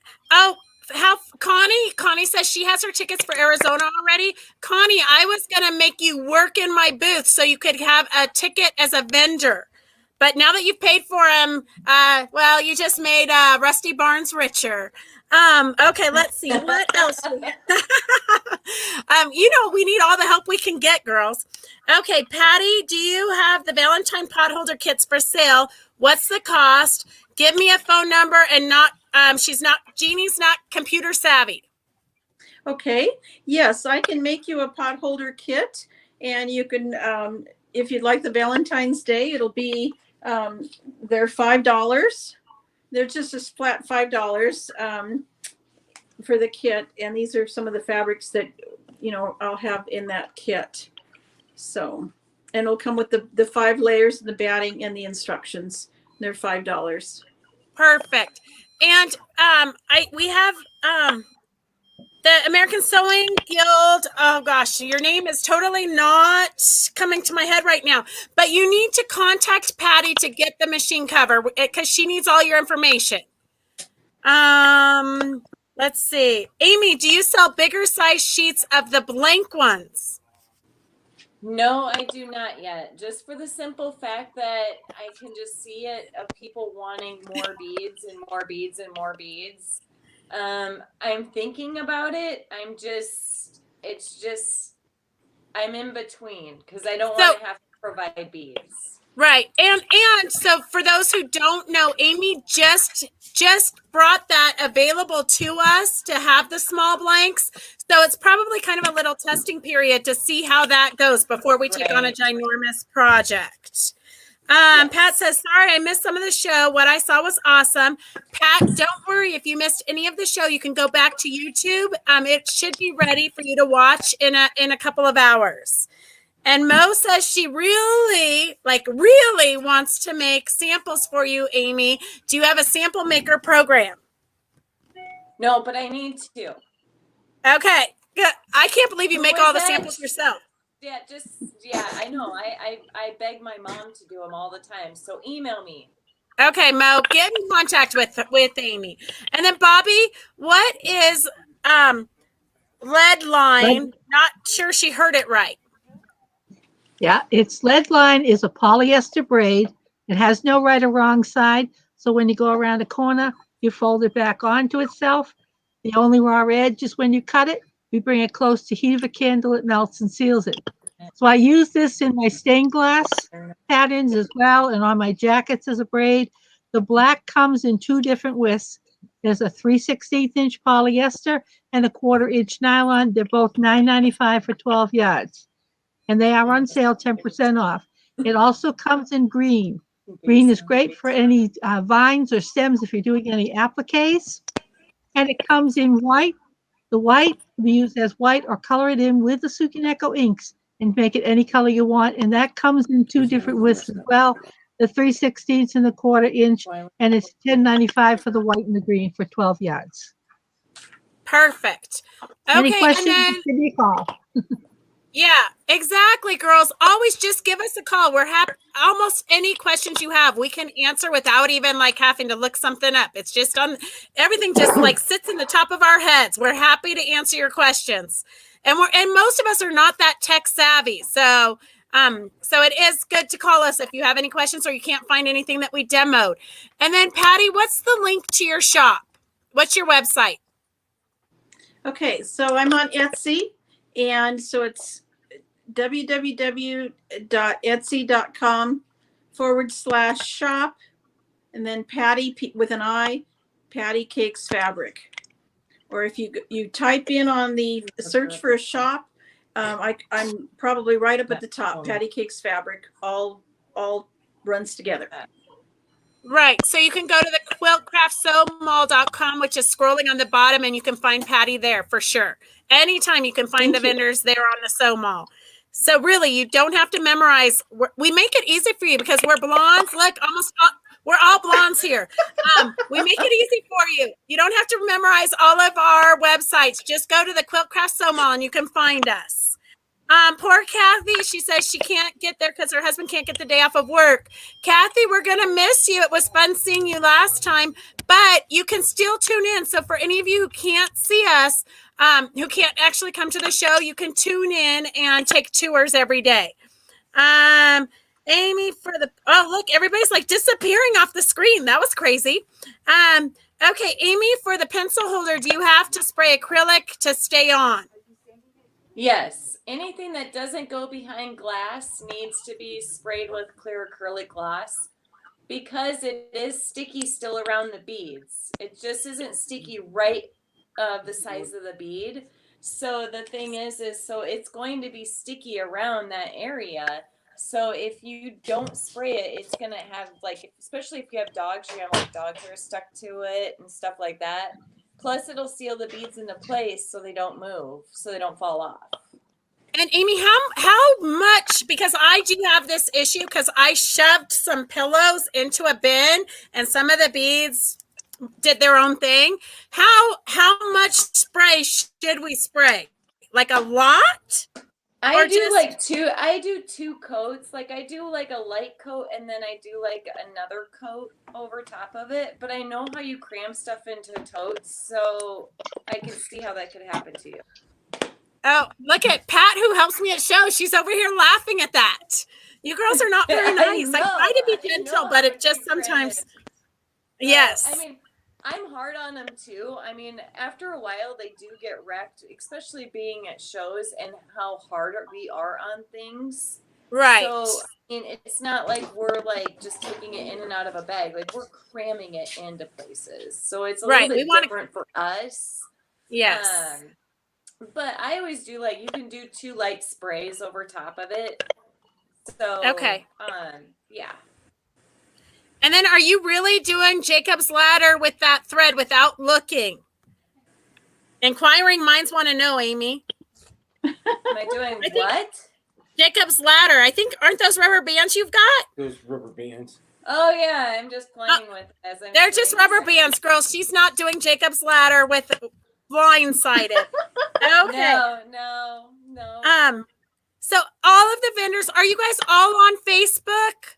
Connie says she has her tickets for Arizona already. Connie, I was going to make you work in my booth so you could have a ticket as a vendor. But now that you've paid for them, you just made Rusty Barnes richer. Okay, let's see. What else? We need all the help we can get, girls. Okay, Patty, do you have the Valentine potholder kits for sale? What's the cost? Give me a phone number and Jeannie's not computer savvy. Okay. Yes, I can make you a potholder kit and you can, if you'd like the Valentine's Day, it'll be, they're $5. They're just a flat $5 for the kit. And these are some of the fabrics that, I'll have in that kit. So, and it'll come with the 5 layers, the batting and the instructions. They're $5. Perfect. And we have the American Sewing Guild. Oh gosh, your name is totally not coming to my head right now. But you need to contact Patty to get the machine cover because she needs all your information. Let's see. Amy, do you sell bigger size sheets of the blank ones? No, I do not yet. Just for the simple fact that I can just see it of people wanting more beads and more beads and more beads. I'm thinking about it. I'm in between because I don't want to have to provide beads. Right. And so for those who don't know, Amy just brought that available to us to have the small blanks. So it's probably kind of a little testing period to see how that goes before we take on a ginormous project. Yes. Pat says, sorry, I missed some of the show. What I saw was awesome. Pat, don't worry. If you missed any of the show, you can go back to YouTube. It should be ready for you to watch in a couple of hours. And Mo says she really wants to make samples for you, Amy. Do you have a sample maker program? No, but I need to. Okay. Good. I can't believe you Who make was all the that? samples yourself. Yeah, I know. I beg my mom to do them all the time. So email me. Okay, Mo, get in contact with Amy. And then Bobby, what is lead line? Not sure she heard it right. Yeah, it's lead line is a polyester braid. It has no right or wrong side. So when you go around a corner, you fold it back onto itself. The only raw edge is when you cut it, you bring it close to heat of a candle, it melts and seals it. So I use this in my stained glass patterns as well, and on my jackets as a braid. The black comes in two different widths. There's a 3/16 inch polyester and a 1/4 inch nylon. They're both $9.95 for 12 yards. And they are on sale 10% off. It also comes in green. Green is great for any vines or stems if you're doing any appliques. And it comes in white. The white we use as white or color it in with the Sukineko inks and make it any color you want. And that comes in two different widths as well. The 3/16 and the 1/4 inch. And it's $10.95 for the white and the green for 12 yards. Perfect. Okay, Any questions? and then, Give me a call. yeah, exactly, girls. Always just give us a call. We're happy. Almost any questions you have, we can answer without even like having to look something up. It's just on everything. Just like sits in the top of our heads. We're happy to answer your questions, and most of us are not that tech savvy. So it is good to call us if you have any questions or you can't find anything that we demoed. And then Patti, what's the link to your shop? What's your website? Okay, so I'm on Etsy, and so it's www.etsy.com/shop, and then Patti with an I, Patti Cakes Fabric. Or if you type in on the search for a shop, I'm probably right up at the top. Patti Cakes Fabric, all runs together. Right. So you can go to the quiltcraftsewmall.com, which is scrolling on the bottom, and you can find Patti there for sure. Anytime you can find the vendors there on the Sew Mall. So really, you don't have to memorize. We make it easy for you because we're blondes. Look, we're all blondes here. We make it easy for you. You don't have to memorize all of our websites. Just go to the Quilt Craft Sew Mall and you can find us. Poor Kathy, she says she can't get there because her husband can't get the day off of work. Kathy, we're going to miss you. It was fun seeing you last time, but you can still tune in. So for any of you who can't see us, who can't actually come to the show, you can tune in and take tours every day. Amy look, everybody's like disappearing off the screen. That was crazy. Okay, Amy, for the pencil holder, do you have to spray acrylic to stay on? Yes, anything that doesn't go behind glass needs to be sprayed with clear acrylic gloss because it is sticky still around the beads. It just isn't sticky right the size of the bead. So the thing is so it's going to be sticky around that area. So if you don't spray it, it's going to have especially if you have dogs, you have dogs that are stuck to it and stuff like that. Plus, it'll seal the beads into place so they don't move, so they don't fall off. And Amy, how much, because I do have this issue because I shoved some pillows into a bin and some of the beads did their own thing. How much spray should we spray? Like a lot? I do two coats. I do a light coat and then I do another coat over top of it. But I know how you cram stuff into totes, so I can see how that could happen to you. Oh, look at Pat, who helps me at shows. She's over here laughing at that. You girls are not very nice. I try to be gentle, but it just sometimes. Yes. I mean, I'm hard on them too. I mean, after a while, they do get wrecked, especially being at shows and how hard we are on things. Right. So, it's not like we're just taking it in and out of a bag. We're cramming it into places. So it's a little bit different for us. Yes. But I always do you can do 2 light sprays over top of it. So okay. Yeah. And then are you really doing Jacob's ladder with that thread without looking? Inquiring minds want to know, Amy. Am I doing what? Jacob's ladder. I think, aren't those rubber bands you've got? Those rubber bands. Oh yeah, I'm just playing with it. They're just rubber bands, girls. She's not doing Jacob's ladder with blindsided. Okay. No. So all of the vendors, are you guys all on Facebook?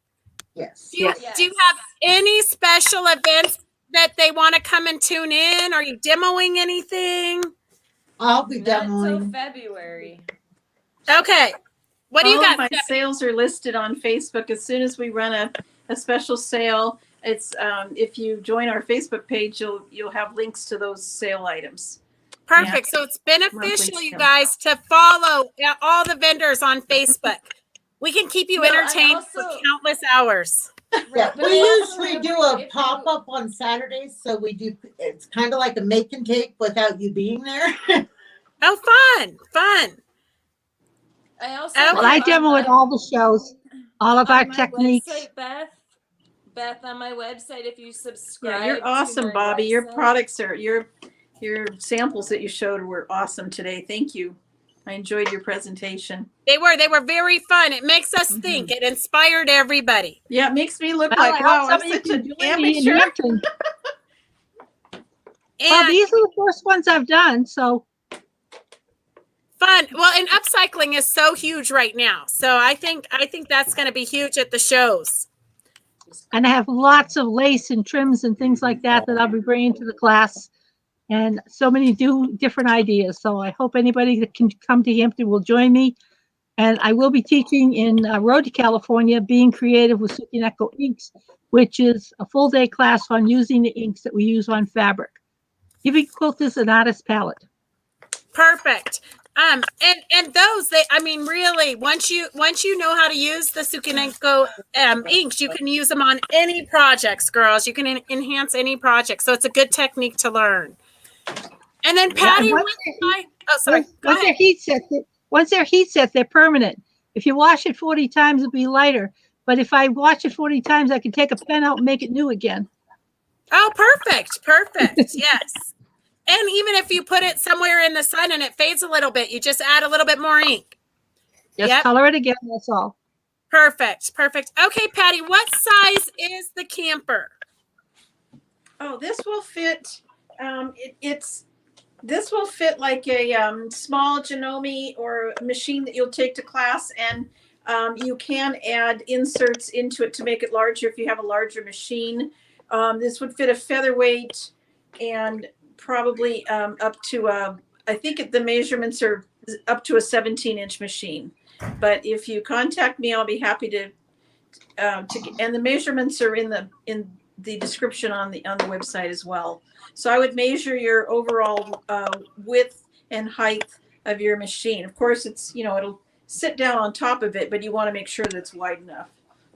Yes. Do you, Yes. do you have any special events that they want to come and tune in? Are you demoing anything? I'll be Not until demoing. February. Okay. What do you All got, of my Stephanie? sales are listed on Facebook. As soon as we run a special sale, it's if you join our Facebook page, you'll have links to those sale items. Perfect. So it's beneficial, Monthly you sale. guys, to follow all the vendors on Facebook. We can keep you No, I entertained for also- countless hours. Yeah, Right, but we I also usually have, do like, a if you- pop up on Saturdays, so we do. It's kind of like a make and take without you being there. Oh, fun. I also Well, Well, I have demo on at all the shows, all of our my techniques. website, Beth, on my website, if you subscribe. Yeah, you're to awesome, my Bobby. Your website- products are your samples that you showed were awesome today. Thank you. I enjoyed your presentation. They were very fun. It makes us think. It inspired everybody. Yeah, it makes me look Well, like, I wow, hope I'm somebody such can an join me in amateur. Hampton. Well, And these are the first ones I've done, so fun. Well, and upcycling is so huge right now. So I think that's going to be huge at the shows. and I have lots of lace and trims and things like that that I'll be bringing to the class, and so many different ideas. So I hope anybody that can come to Hampton will join me. And I will be teaching in Road to California, being creative with Sukineko inks, which is a full day class on using the inks that we use on fabric, giving quilters an artist palette. Perfect. And those really once you know how to use the Sukineko inks, you can use them on any projects, girls. You can enhance any project. So it's a good technique to learn. And then Patti, once Once they're heat set, they're permanent. If you wash it 40 times, it'll be lighter. But if I wash it 40 times, I can take a pen out and make it new again. Oh, perfect. Yes. And even if you put it somewhere in the sun and it fades a little bit, you just add a little bit more ink. Just color it again, that's all. Perfect. Okay, Patti, what size is the camper? Oh, this will fit. This will fit like a small Janome or a machine that you'll take to class, and you can add inserts into it to make it larger if you have a larger machine. This would fit a featherweight and probably up to I think the measurements are up to a 17-inch machine. But if you contact me, I'll be happy to and the measurements are in the description on the website as well. So I would measure your overall width and height of your machine. Of course, it's, it'll sit down on top of it, but you want to make sure that it's wide enough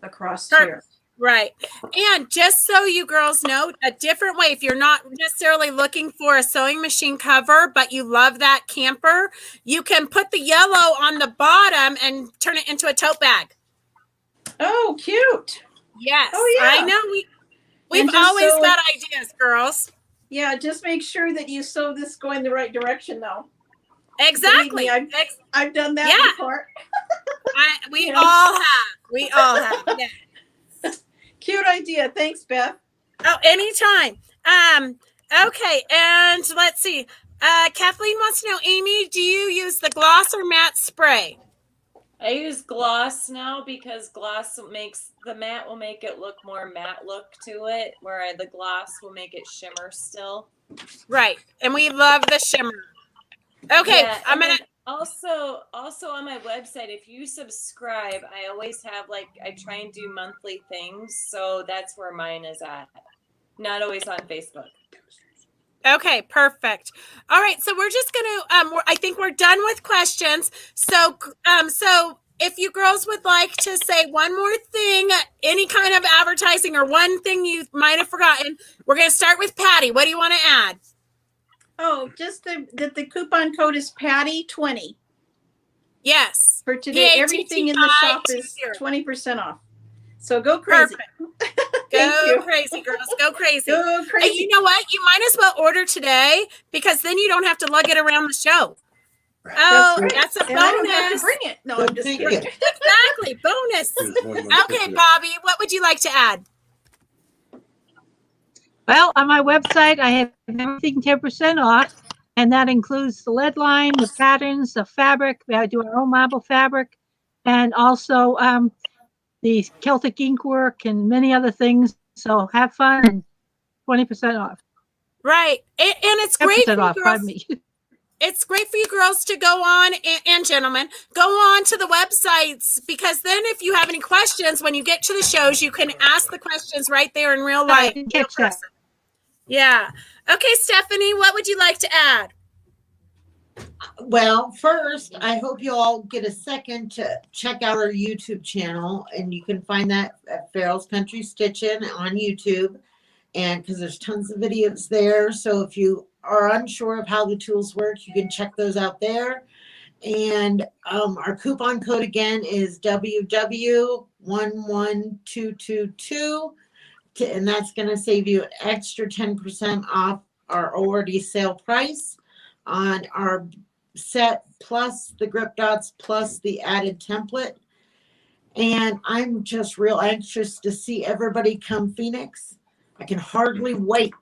across here. Right. And just so you girls know, a different way, if you're not necessarily looking for a sewing machine cover, but you love that camper, you can put the yellow on the bottom and turn it into a tote bag. Oh, cute. Yes. Oh, yeah. I know. We've always got ideas, girls. Yeah, just make sure that you sew this going the right direction, though. Exactly. Believe me, I've done that before. We all have. Yeah. Cute idea. Thanks, Beth. Oh, anytime. Okay, and let's see. Kathleen wants to know, Amy, do you use the gloss or matte spray? I use gloss now because gloss the matte will make it look more matte look to it, where the gloss will make it shimmer still. Right, and we love the shimmer. Okay, yeah, I'm gonna also on my website, if you subscribe, I always have I try and do monthly things, so that's where mine is at. Not always on Facebook. Okay, perfect. All right, so we're just gonna I think we're done with questions. So if you girls would like to say one more thing, any kind of advertising or one thing you might have forgotten, we're gonna start with Patti. What do you want to add? Oh, just that the coupon code is Patti20. Yes. For today, everything in the shop is 20% off. So go crazy. Go crazy, girls. Go crazy. Go crazy. And you know what? You might as well order today because then you don't have to lug it around the show. Right. Oh, that's a bonus. I don't have to bring it. No, I'm just kidding. Exactly. Bonus. Okay, Bobby, what would you like to add? Well, on my website, I have everything 10% off. And that includes the lead line, the patterns, the fabric. We do our own marble fabric, and also the Celtic ink work and many other things. So have fun and 20% off. Right. And it's great for 10% you off, girls. pardon me. It's great for you girls to go on and gentlemen, go on to the websites, because then if you have any questions when you get to the shows, you can ask the questions right there in real life. I didn't catch that. Yeah. Okay, Stephanie, what would you like to add? Well, first, I hope you all get a second to check out our YouTube channel, and you can find that at Farrells Country Stitchin on YouTube, and because there's tons of videos there. So if you are unsure of how the tools work, you can check those out there. And our coupon code again is WW11222, and that's going to save you an extra 10% off our already sale price on our set, plus the grip dots, plus the added template. And I'm just real anxious to see everybody come Phoenix. I can hardly wait.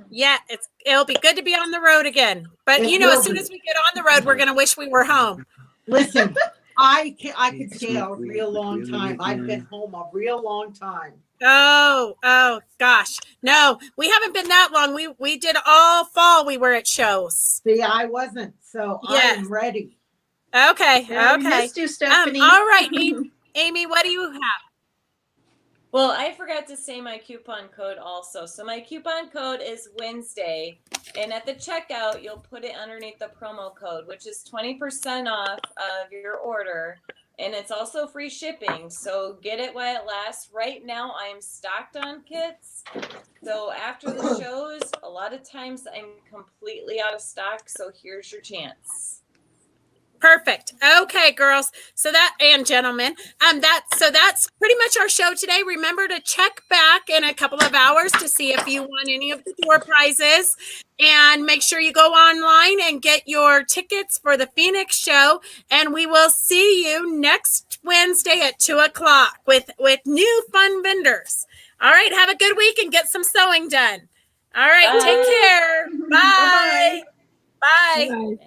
Yeah, it'll be good to be on the road again. But It you know, will as soon be. as we get on the road, we're gonna wish we were home. Listen, I could stay a real long time. I've been home a real long time. Oh gosh. No, we haven't been that long. We did all fall. We were at shows. See, I wasn't, so Yes. I'm ready. Okay. Yeah, we Okay. missed you, Stephanie. All right, Amy, what do you have? Well, I forgot to say my coupon code also. So my coupon code is Wednesday, and at the checkout, you'll put it underneath the promo code, which is 20% off of your order. And it's also free shipping. So get it while it lasts. Right now, I am stocked on kits. So after the shows, a lot of times I'm completely out of stock. So here's your chance. Perfect. Okay, girls. So that, and gentlemen, that's pretty much our show today. Remember to check back in a couple of hours to see if you won any of the door prizes, and make sure you go online and get your tickets for the Phoenix show. And we will see you next Wednesday at 2:00 with new fun vendors. All right. Have a good week and get some sewing done. All right. Bye. Take care. Bye. Bye-bye. Bye. Bye.